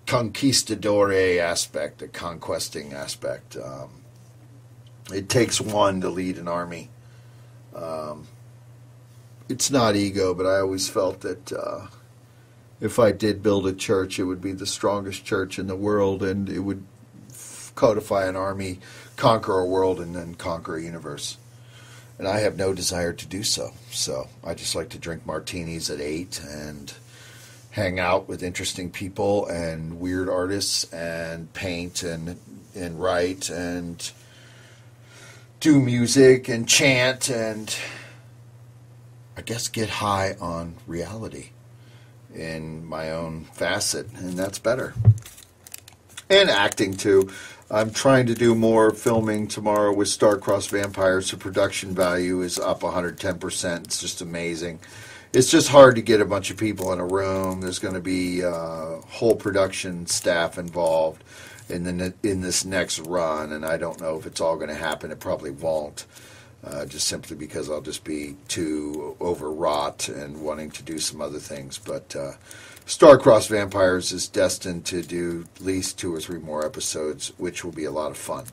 conquistador aspect, the conquesting aspect. It takes one to lead an army. It's not ego, but I always felt that if I did build a church, it would be the strongest church in the world, and it would codify an army, conquer a world, and then conquer a universe. And I have no desire to do so. So I just like to drink martinis at 8 and hang out with interesting people and weird artists and paint and write and do music and chant and I guess get high on reality in my own facet, and that's better. And acting too. I'm trying to do more filming tomorrow with Star-Crossed Vampires. The production value is up 110%. It's just amazing. It's just hard to get a bunch of people in a room. There's going to be whole production staff involved in this next run, and I don't know if it's all going to happen. It probably won't, just simply because I'll just be too overwrought and wanting to do some other things. But Star-Crossed Vampires is destined to do at least 2 or 3 more episodes, which will be a lot of fun.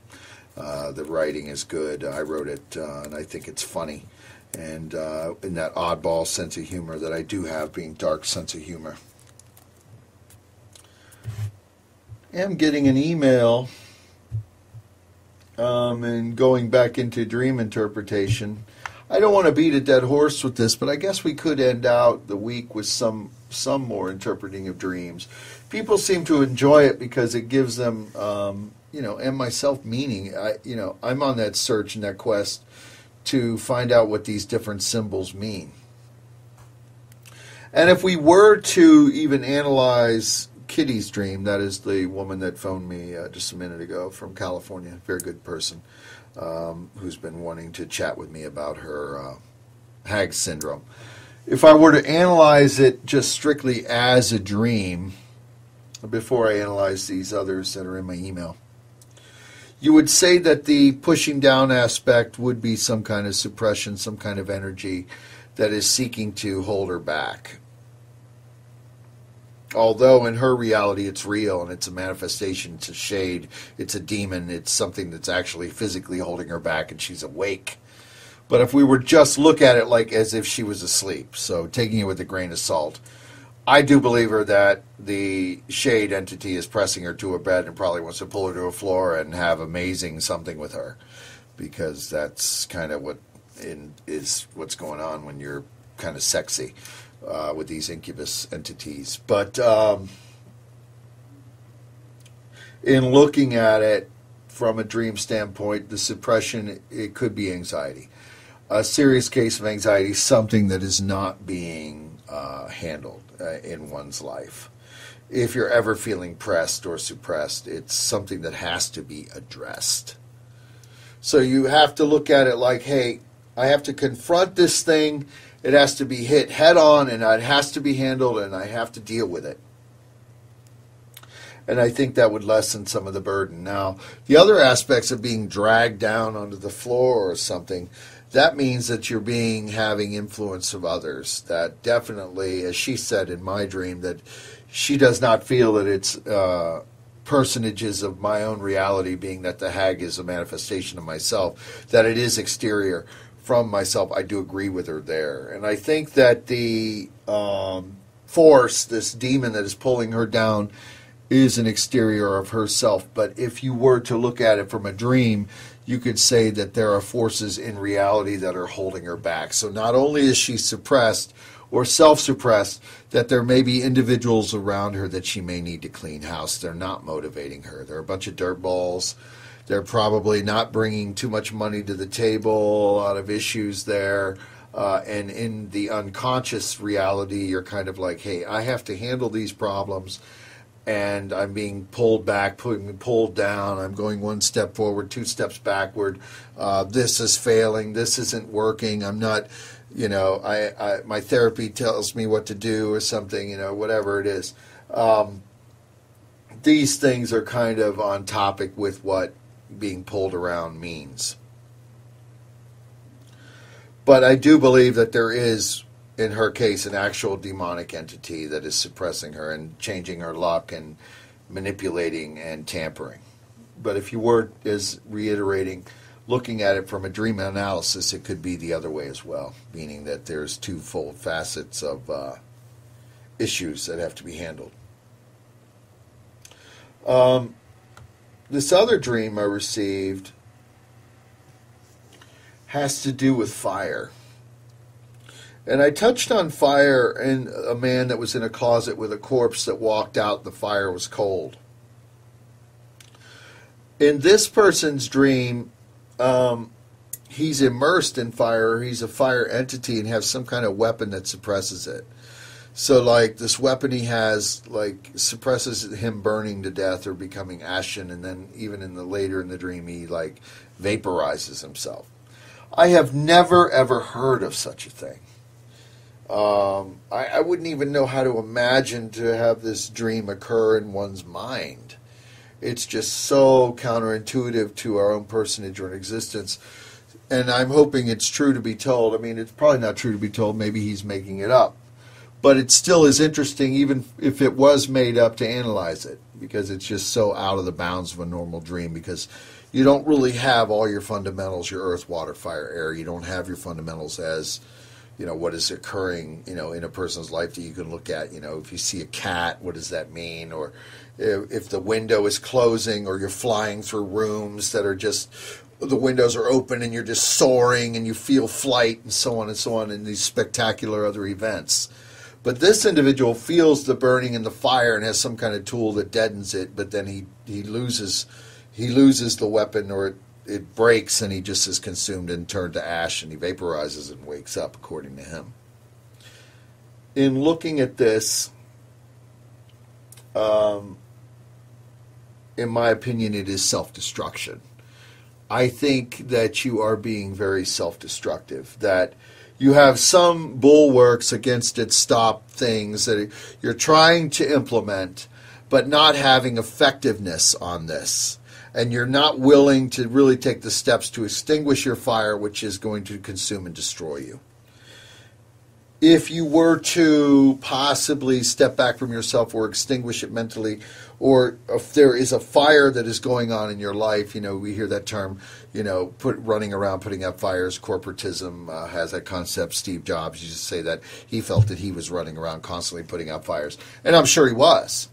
The writing is good. I wrote it, and I think it's funny. And in that oddball sense of humor that I do have, being dark sense of humor. I'm getting an email, and going back into dream interpretation. I don't want to beat a dead horse with this, but I guess we could end out the week with some more interpreting of dreams. People seem to enjoy it because it gives them, and myself meaning. I'm on that search and that quest to find out what these different symbols mean. And if we were to even analyze Kitty's dream, that is the woman that phoned me just a minute ago from California, very good person, who's been wanting to chat with me about her Hag syndrome. If I were to analyze it just strictly as a dream, before I analyze these others that are in my email, you would say that the pushing down aspect would be some kind of suppression, some kind of energy that is seeking to hold her back. Although in her reality it's real and it's a manifestation, it's a shade, it's a demon, it's something that's actually physically holding her back and she's awake. But if we were just look at it like as if she was asleep, so taking it with a grain of salt, I do believe her that the shade entity is pressing her to a bed and probably wants to pull her to a floor and have amazing something with her, because that's kind of what's going on when you're kind of sexy with these incubus entities. But in looking at it from a dream standpoint, the suppression, it could be anxiety. A serious case of anxiety, something that is not being handled in one's life. If you're ever feeling pressed or suppressed, it's something that has to be addressed. So you have to look at it like, hey, I have to confront this thing. It has to be hit head on, and it has to be handled, and I have to deal with it. And I think that would lessen some of the burden. Now, the other aspects of being dragged down onto the floor or something, that means that you're having influence of others. That definitely, as she said in my dream, that she does not feel that it's personages of my own reality, being that the hag is a manifestation of myself, that it is exterior from myself. I do agree with her there. And I think that the force, this demon that is pulling her down, is an exterior of herself. But if you were to look at it from a dream, you could say that there are forces in reality that are holding her back. So not only is she suppressed or self-suppressed, that there may be individuals around her that she may need to clean house. They're not motivating her. They're a bunch of dirtballs. They're probably not bringing too much money to the table, a lot of issues there. And in the unconscious reality, you're kind of like, hey, I have to handle these problems. And I'm being pulled back, pulled down. I'm going one step forward, two steps backward. This is failing. This isn't working. I'm not, my therapy tells me what to do or something, whatever it is. These things are kind of on topic with what being pulled around means. But I do believe that there is, in her case, an actual demonic entity that is suppressing her and changing her luck and manipulating and tampering. But if you were, as reiterating, looking at it from a dream analysis, it could be the other way as well, meaning that there's twofold facets of issues that have to be handled. This other dream I received has to do with fire. And I touched on fire and a man that was in a closet with a corpse that walked out, the fire was cold. In this person's dream, he's immersed in fire, he's a fire entity and has some kind of weapon that suppresses it. So like this weapon he has like suppresses him burning to death or becoming ashen, and then even later in the dream he like vaporizes himself. I have never ever heard of such a thing. I wouldn't even know how to imagine to have this dream occur in one's mind. It's just so counterintuitive to our own personage or existence. And I'm hoping it's true to be told. I mean, it's probably not true to be told. Maybe he's making it up. But it still is interesting, even if it was made up, to analyze it, because it's just so out of the bounds of a normal dream. Because, you don't really have all your fundamentals, your earth, water, fire, air. You don't have your fundamentals as, what is occurring, in a person's life that you can look at. If you see a cat, what does that mean? Or if the window is closing, or you're flying through rooms that are just, the windows are open and you're just soaring and you feel flight and so on, and these spectacular other events. But this individual feels the burning and the fire and has some kind of tool that deadens it, but then he loses the weapon, or it breaks, and he just is consumed and turned to ash, and he vaporizes and wakes up, according to him. In looking at this, in my opinion, it is self-destruction. I think that you are being very self-destructive, that you have some bulwarks against it, stop things that you're trying to implement, but not having effectiveness on this. And you're not willing to really take the steps to extinguish your fire, which is going to consume and destroy you. If you were to possibly step back from yourself or extinguish it mentally, or if there is a fire that is going on in your life, we hear that term, running around putting out fires. Corporatism has that concept. Steve Jobs used to say that he felt that he was running around constantly putting out fires. And I'm sure he was.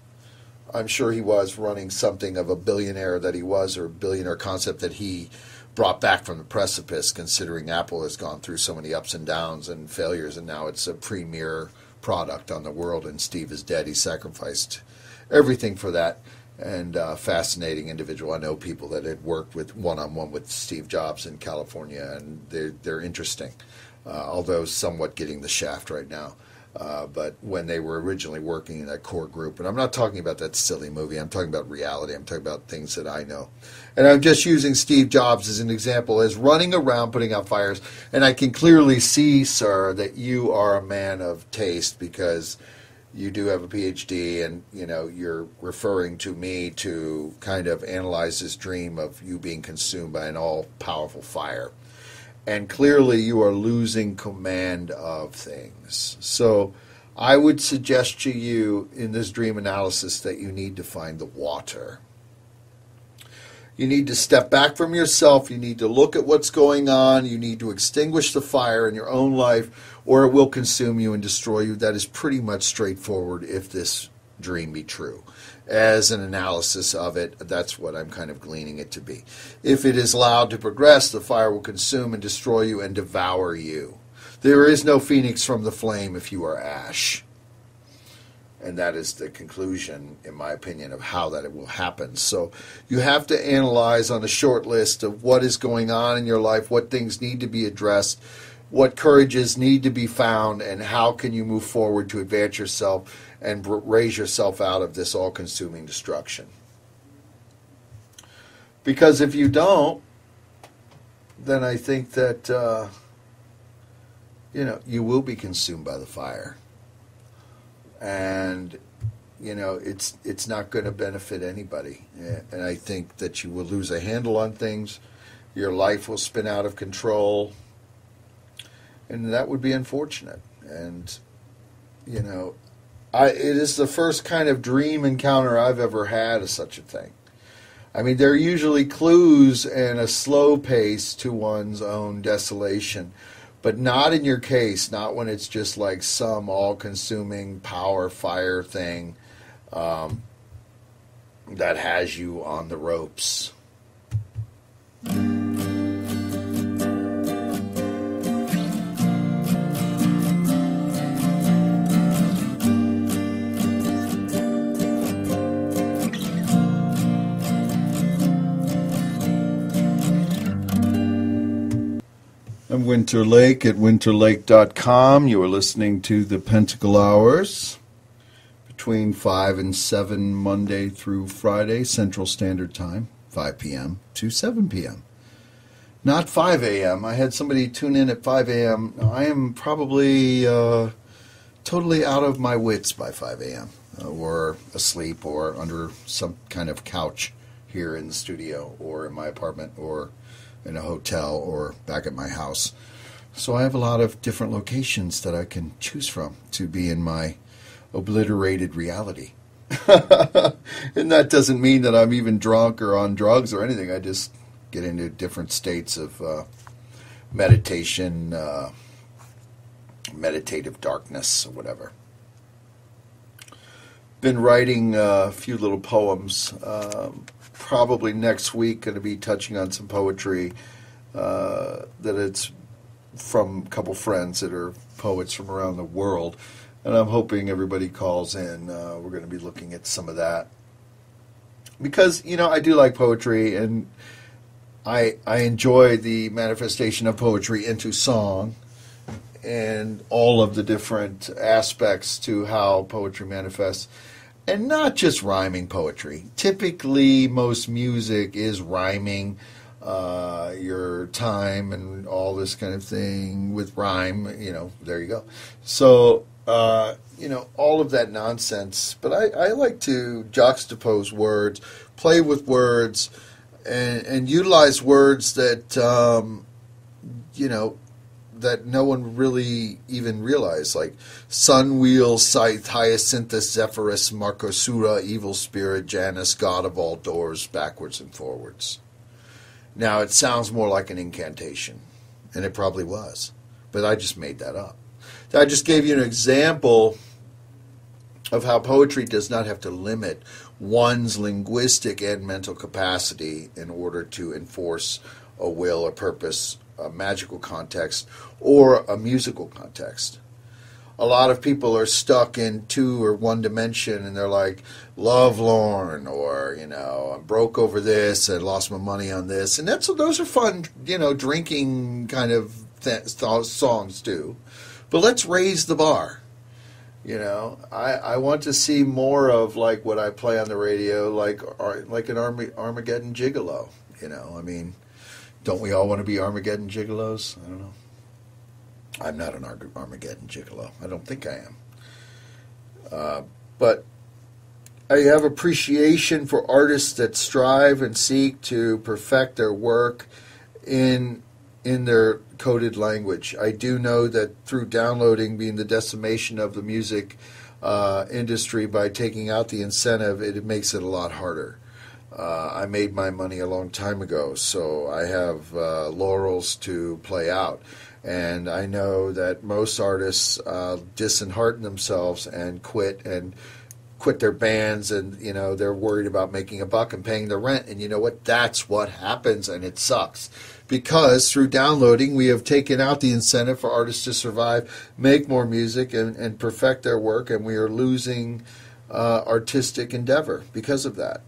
I'm sure he was running something of a billionaire that he was, or a billionaire concept that he brought back from the precipice, considering Apple has gone through so many ups and downs and failures, and now it's a premier product on the world, and Steve is dead. He sacrificed everything for that, and fascinating individual. I know people that had worked with one-on-one with Steve Jobs in California, and they're interesting, although somewhat getting the shaft right now. But when they were originally working in that core group, and I'm not talking about that silly movie, I'm talking about reality, I'm talking about things that I know. And I'm just using Steve Jobs as an example, as running around putting out fires. And I can clearly see, sir, that you are a man of taste, because you do have a PhD, and you're referring to me to kind of analyze this dream of you being consumed by an all-powerful fire. And clearly you are losing command of things. So I would suggest to you in this dream analysis that you need to find the water. You need to step back from yourself. You need to look at what's going on. You need to extinguish the fire in your own life, or it will consume you and destroy you. That is pretty much straightforward if this dream be true. As an analysis of it, that's what I'm kind of gleaning it to be. If it is allowed to progress, the fire will consume and destroy you and devour you. There is no phoenix from the flame if you are ash. And that is the conclusion, in my opinion, of how that it will happen. So you have to analyze on a short list of what is going on in your life, what things need to be addressed, what courages need to be found, and how can you move forward to advance yourself and raise yourself out of this all-consuming destruction. Because if you don't, then I think that, you will be consumed by the fire. And, it's not going to benefit anybody. And I think that you will lose a handle on things. Your life will spin out of control. And that would be unfortunate. And, it is the first kind of dream encounter I've ever had of such a thing. I mean, there are usually clues and a slow pace to one's own desolation, but not in your case, not when it's just like some all-consuming power fire thing that has you on the ropes. I'm Winter Laake at winterlake.com. You are listening to the Pentacle-Hours between 5 and 7 Monday through Friday, Central Standard Time, 5 p.m. to 7 p.m. Not 5 a.m. I had somebody tune in at 5 a.m. I am probably totally out of my wits by 5 a.m. Or asleep or under some kind of couch here in the studio or in my apartment or in a hotel or back at my house. So I have a lot of different locations that I can choose from to be in my obliterated reality. And that doesn't mean that I'm even drunk or on drugs or anything. I just get into different states of meditation, meditative darkness, or whatever. Been writing a few little poems. Probably next week going to be touching on some poetry that it's from a couple friends that are poets from around the world. And I'm hoping everybody calls in. We're going to be looking at some of that. Because, I do like poetry, and I enjoy the manifestation of poetry into song and all of the different aspects to how poetry manifests. And not just rhyming poetry. Typically, most music is rhyming your time and all this kind of thing with rhyme. There you go. So, all of that nonsense. But I like to juxtapose words, play with words, and utilize words that, that no one really even realized, like sun, wheel, scythe, hyacinthus, zephyrus, marcosura, evil spirit, Janus, god of all doors, backwards and forwards. Now, it sounds more like an incantation, and it probably was, but I just made that up. I just gave you an example of how poetry does not have to limit one's linguistic and mental capacity in order to enforce a will, a purpose, a magical context, or a musical context. A lot of people are stuck in two or one dimension, and they're like, lovelorn, or, I'm broke over this, I lost my money on this. And those are fun, drinking kind of songs too. But let's raise the bar. I want to see more of like what I play on the radio, like an Armageddon gigolo. Don't we all want to be Armageddon gigolos? I don't know. I'm not an Armageddon gigolo. I don't think I am. But I have appreciation for artists that strive and seek to perfect their work in their coded language. I do know that through downloading being the decimation of the music industry by taking out the incentive, it makes it a lot harder. I made my money a long time ago, so I have laurels to play out. And I know that most artists dishearten themselves and quit their bands, and they're worried about making a buck and paying their rent. And you know what? That's what happens, and it sucks. Because through downloading, we have taken out the incentive for artists to survive, make more music, and perfect their work, and we are losing artistic endeavor because of that.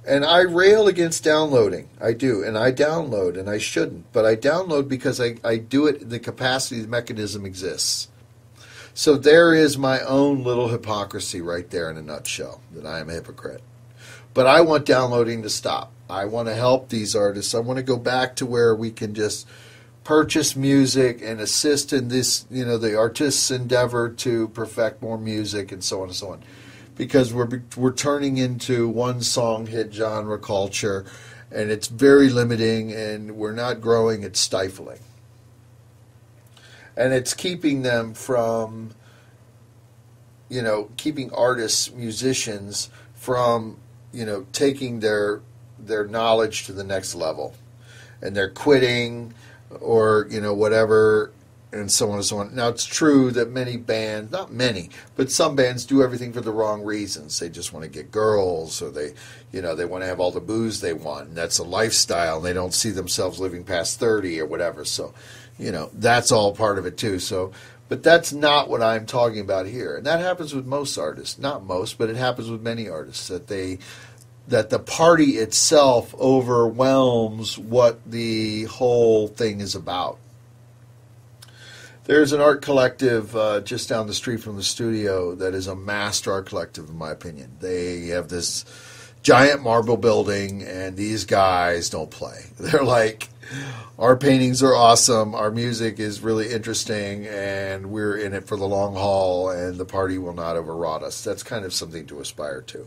And I rail against downloading. I do. And I download, and I shouldn't. But I download because I do it, the capacity, the mechanism exists. So there is my own little hypocrisy right there in a nutshell, that I am a hypocrite. But I want downloading to stop. I want to help these artists. I want to go back to where we can just purchase music and assist in this, the artist's endeavor to perfect more music and so on and so on. Because we're turning into one song hit genre culture, and it's very limiting, and we're not growing, it's stifling. And it's keeping them from, keeping artists, musicians from, taking their knowledge to the next level. And they're quitting or, whatever, and so on and so on. Now, it's true that many bands, not many, but some bands do everything for the wrong reasons. They just want to get girls, or they want to have all the booze they want. And that's a lifestyle, and they don't see themselves living past 30 or whatever. So, that's all part of it too. So, but that's not what I'm talking about here. And that happens with most artists. Not most, but it happens with many artists, that the party itself overwhelms what the whole thing is about. There's an art collective just down the street from the studio that is a master art collective, in my opinion. They have this giant marble building, and these guys don't play. They're like, our paintings are awesome, our music is really interesting, and we're in it for the long haul, and the party will not overwrought us. That's kind of something to aspire to,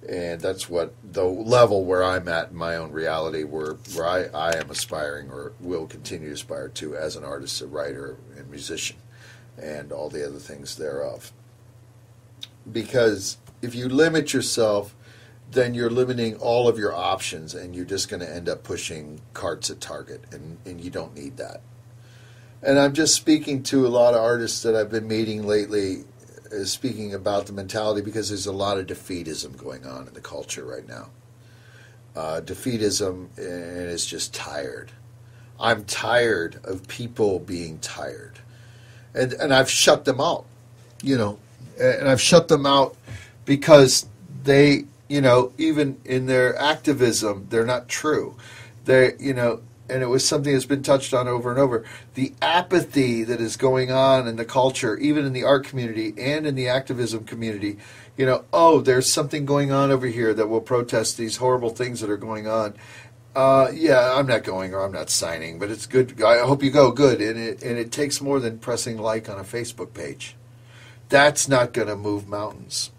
And that's what the level where I'm at in my own reality, where I am aspiring, or will continue to aspire to, as an artist, a writer, and musician, and all the other things thereof. Because if you limit yourself then you're limiting all of your options, and you're just going to end up pushing carts at Target, and you don't need that. And I'm just speaking to a lot of artists that I've been meeting lately, speaking about the mentality, because there's a lot of defeatism going on in the culture right now. Defeatism, and it's just tired. I'm tired of people being tired. And I've shut them out, and I've shut them out because they, even in their activism, they're not true. And it was something that's been touched on over and over. The apathy that is going on in the culture, even in the art community and in the activism community, there's something going on over here that will protest these horrible things that are going on. I'm not going, or I'm not signing, but it's good. I hope you go. Good. And it takes more than pressing like on a Facebook page. That's not going to move mountains.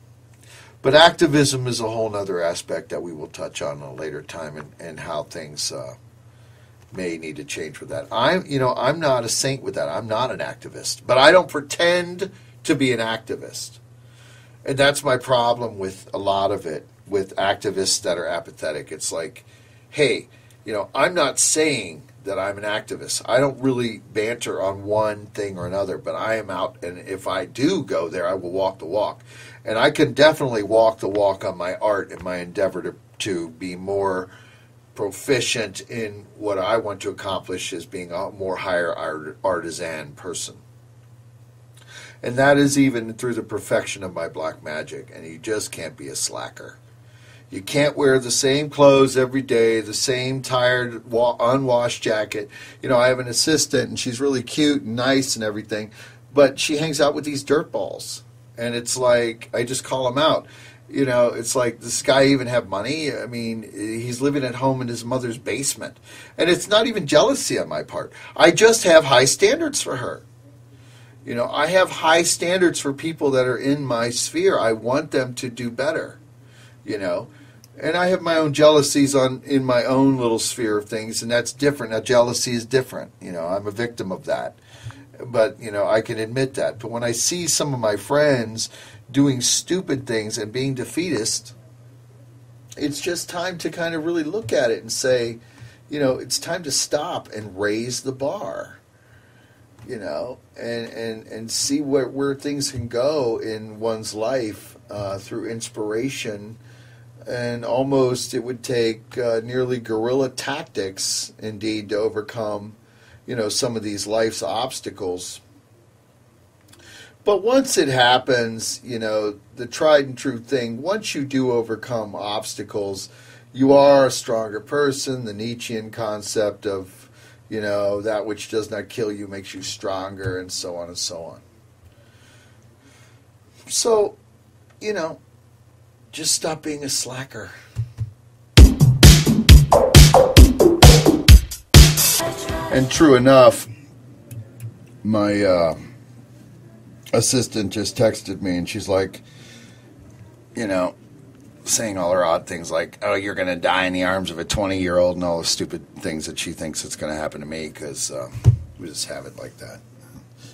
But activism is a whole other aspect that we will touch on a later time, and how things may need to change with that. I'm not a saint with that. I'm not an activist, but I don't pretend to be an activist. And that's my problem with a lot of it, with activists that are apathetic. It's like, hey, I'm not saying that I'm an activist. I don't really banter on one thing or another, but I am out, and if I do go there, I will walk the walk. And I can definitely walk the walk on my art and my endeavor to be more proficient in what I want to accomplish as being a more higher artisan person. And that is even through the perfection of my black magic. And you just can't be a slacker. You can't wear the same clothes every day, the same tired, unwashed jacket. I have an assistant, and she's really cute and nice and everything, but she hangs out with these dirtballs. And it's like, I just call him out. It's like, does this guy even have money? I mean, he's living at home in his mother's basement. And it's not even jealousy on my part. I just have high standards for her. I have high standards for people that are in my sphere. I want them to do better, And I have my own jealousies in my own little sphere of things, and that's different. Now, jealousy is different. I'm a victim of that. But, I can admit that. But when I see some of my friends doing stupid things and being defeatist, it's just time to kind of really look at it and say, it's time to stop and raise the bar, and see where things can go in one's life through inspiration. And almost it would take nearly guerrilla tactics, indeed, to overcome some of these life's obstacles. But once it happens, the tried and true thing, once you do overcome obstacles, you are a stronger person. The Nietzschean concept of, that which does not kill you makes you stronger, and so on and so on. So, just stop being a slacker. And true enough, my assistant just texted me, and she's like, saying all her odd things like, oh, you're going to die in the arms of a 20-year-old, and all the stupid things that she thinks it's going to happen to me, because we just have it like that.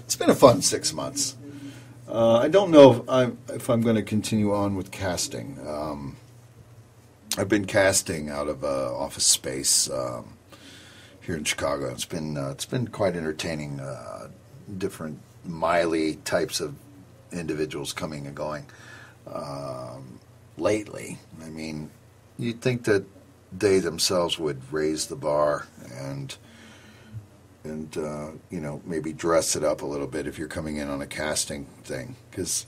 It's been a fun 6 months. I don't know if I'm going to continue on with casting. I've been casting out of Office Space here in Chicago. It's been quite entertaining. Different Miley types of individuals coming and going lately. I mean, you'd think that they themselves would raise the bar and maybe dress it up a little bit if you're coming in on a casting thing, because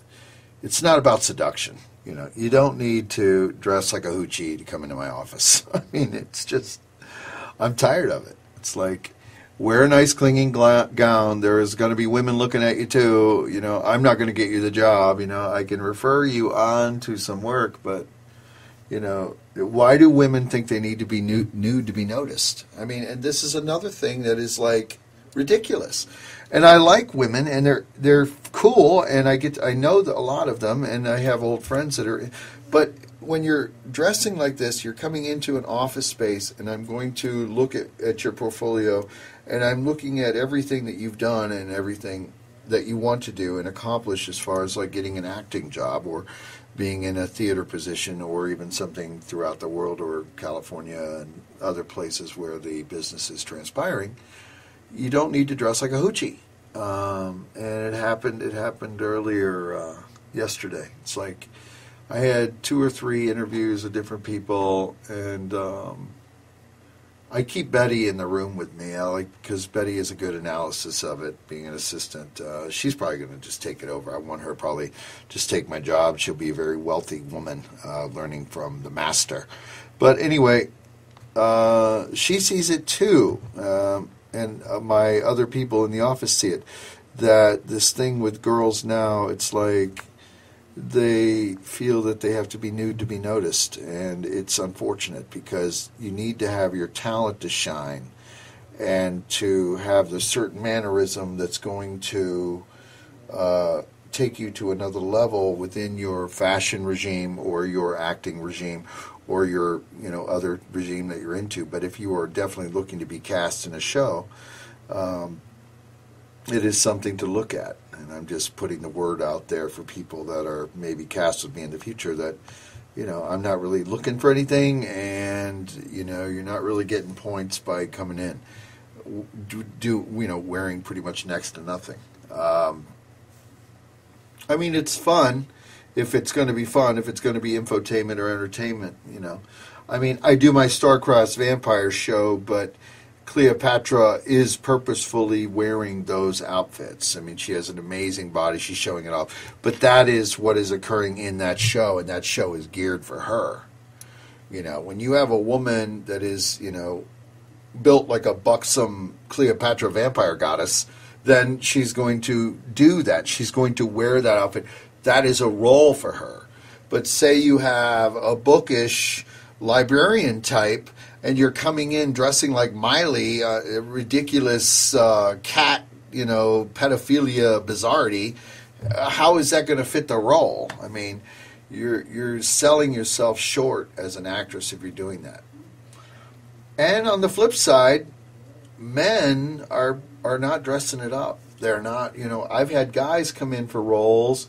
it's not about seduction. You don't need to dress like a hoochie to come into my office. I mean, it's just, I'm tired of it. It's like, wear a nice clinging gown. There is going to be women looking at you too. I'm not going to get you the job. I can refer you on to some work, but why do women think they need to be nude to be noticed? I mean, and this is another thing that is like ridiculous. And I like women, and they're cool, and I know a lot of them, and I have old friends that are. But when you're dressing like this, you're coming into an office space, and I'm going to look at your portfolio, and I'm looking at everything that you've done and everything that you want to do and accomplish as far as like getting an acting job or being in a theater position or even something throughout the world or California and other places where the business is transpiring, you don't need to dress like a hoochie. And it happened earlier yesterday. It's like I had 2 or 3 interviews with different people, and I keep Betty in the room with me, because Betty is a good analysis of it, being an assistant. She's probably going to just take it over. I want her probably just take my job. She'll be a very wealthy woman, learning from the master. But anyway, she sees it too, and my other people in the office see it, that this thing with girls now, it's like they feel that they have to be nude to be noticed, and it's unfortunate because you need to have your talent to shine and to have the certain mannerism that's going to take you to another level within your fashion regime or your acting regime or your other regime that you're into. But if you are definitely looking to be cast in a show, it is something to look at. And I'm just putting the word out there for people that are maybe cast with me in the future that, I'm not really looking for anything, and, you're not really getting points by coming in. Wearing pretty much next to nothing. It's fun if it's going to be fun, if it's going to be infotainment or entertainment, I do my Star-Crossed Vampire show, but Cleopatra is purposefully wearing those outfits. She has an amazing body. She's showing it off. But that is what is occurring in that show, and that show is geared for her. When you have a woman that is, built like a buxom Cleopatra vampire goddess, then she's going to do that. She's going to wear that outfit. That is a role for her. But say you have a bookish librarian type, and you're coming in dressing like Miley, a ridiculous cat, pedophilia bizarrety, how is that going to fit the role? You're selling yourself short as an actress if you're doing that. And on the flip side, men are not dressing it up. They're not, I've had guys come in for roles,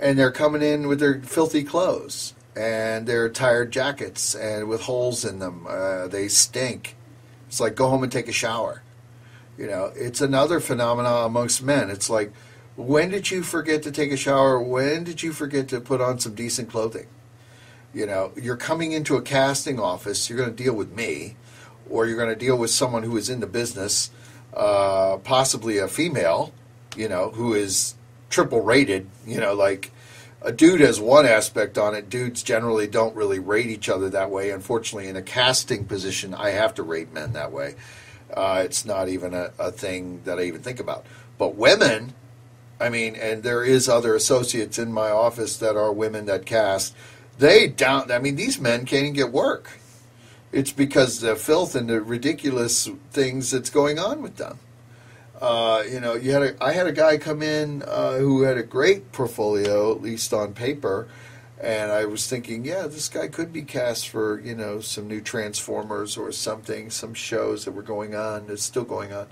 and they're coming in with their filthy clothes and their tired jackets and with holes in them. They stink. It's like, go home and take a shower. It's another phenomenon amongst men. It's like, when did you forget to take a shower? When did you forget to put on some decent clothing? You're coming into a casting office. You're going to deal with me, or you're going to deal with someone who is in the business, possibly a female, who is triple rated, like a dude has one aspect on it. Dudes generally don't really rate each other that way. Unfortunately, in a casting position, I have to rate men that way. It's not even a thing that I even think about. But women, and there is other associates in my office that are women that cast, these men can't even get work. It's because the filth and the ridiculous things that's going on with them. I had a guy come in who had a great portfolio, at least on paper, and I was thinking, this guy could be cast for, some new Transformers or something, some shows that were going on, that's still going on,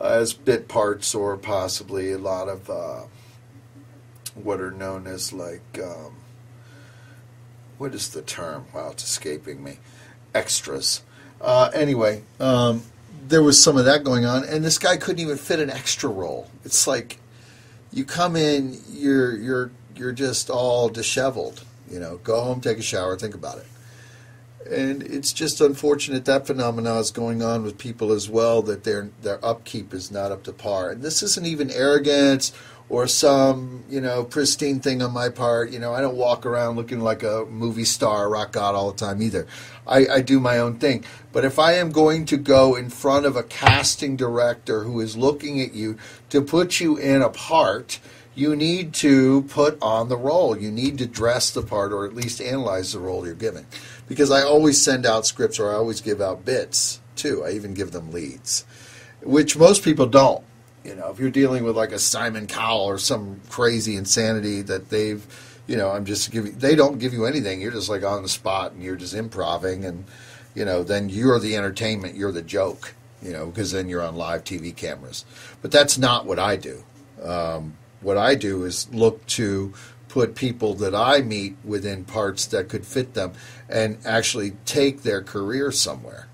as bit parts, or possibly a lot of what are known as what is the term? Wow, it's escaping me. Extras. Anyway, there was some of that going on, and this guy couldn't even fit an extra role. It's like you come in, you're just all disheveled. Go home, take a shower, think about it. And it's just unfortunate that phenomena is going on with people as well, that their upkeep is not up to par. And this isn't even arrogance or some, pristine thing on my part. I don't walk around looking like a movie star, rock god all the time either. I do my own thing. But if I am going to go in front of a casting director who is looking at you to put you in a part, you need to put on the role. You need to dress the part, or at least analyze the role you're giving. Because I always send out scripts, or I always give out bits, too. I even give them leads, which most people don't. If you're dealing with like a Simon Cowell or some crazy insanity that they've, they don't give you anything. You're just like on the spot, and you're just improvising, and, then you're the entertainment, you're the joke, because then you're on live TV cameras. But that's not what I do. What I do is look to put people that I meet within parts that could fit them and actually take their career somewhere.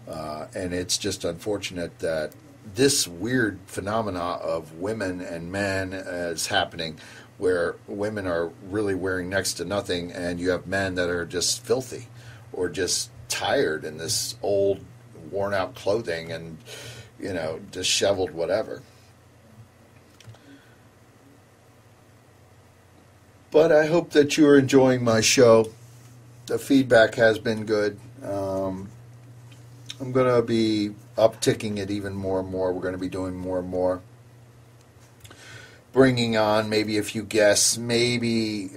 And it's just unfortunate that this weird phenomena of women and men is happening, where women are really wearing next to nothing, and you have men that are just filthy or just tired in this old, worn-out clothing and, disheveled whatever. But I hope that you are enjoying my show. The feedback has been good. I'm going to be upticking it even more and more. We're going to be doing more and more. Bringing on maybe a few guests, maybe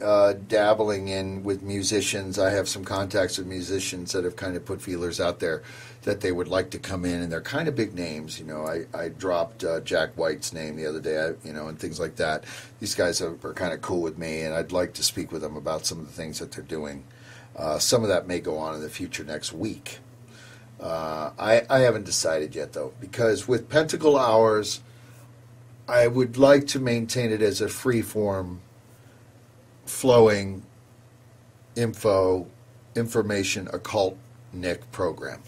dabbling in with musicians. I have some contacts with musicians that have kind of put feelers out there that they would like to come in, and they're kind of big names. I dropped Jack White's name the other day, and things like that. These guys are kind of cool with me, and I'd like to speak with them about some of the things that they're doing. Some of that may go on in the future next week. I haven't decided yet, though, because with Pentacle-Hours, I would like to maintain it as a free-form, flowing information, occult Nick program.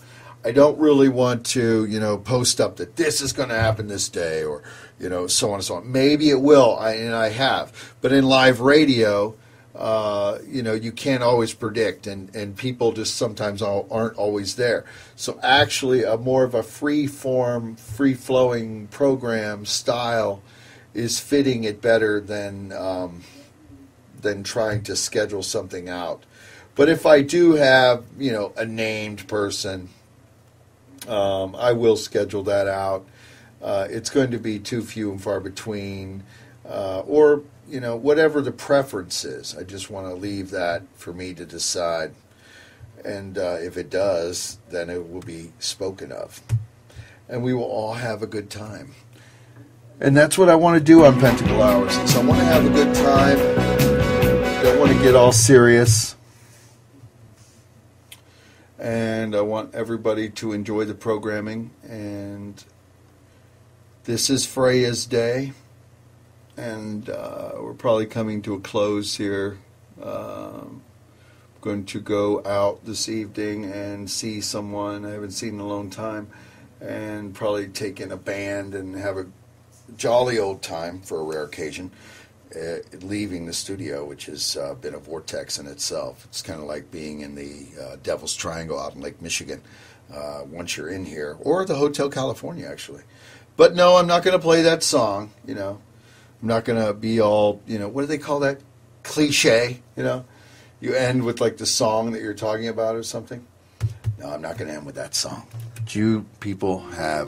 I don't really want to, post up that this is going to happen this day or, so on and so on. Maybe it will, and I have. But in live radio, you can't always predict, and people just sometimes aren't always there. So actually, a more of a free-form, free-flowing program style is fitting it better than trying to schedule something out. But if I do have, a named person, I will schedule that out. It's going to be too few and far between, or whatever the preference is. I just want to leave that for me to decide. And if it does, then it will be spoken of. And we will all have a good time. And that's what I want to do on Pentacle-Hours. So I want to have a good time. Don't want to get all serious. And I want everybody to enjoy the programming. And this is Freya's Day. And we're probably coming to a close here. Going to go out this evening and see someone I haven't seen in a long time, and probably take in a band and have a jolly old time for a rare occasion, leaving the studio, which has been a vortex in itself. It's kind of like being in the Devil's Triangle out in Lake Michigan once you're in here, or the Hotel California, actually. But no, I'm not going to play that song, I'm not going to be all, what do they call that? Cliche, You end with like the song that you're talking about or something. No, I'm not going to end with that song. But you people have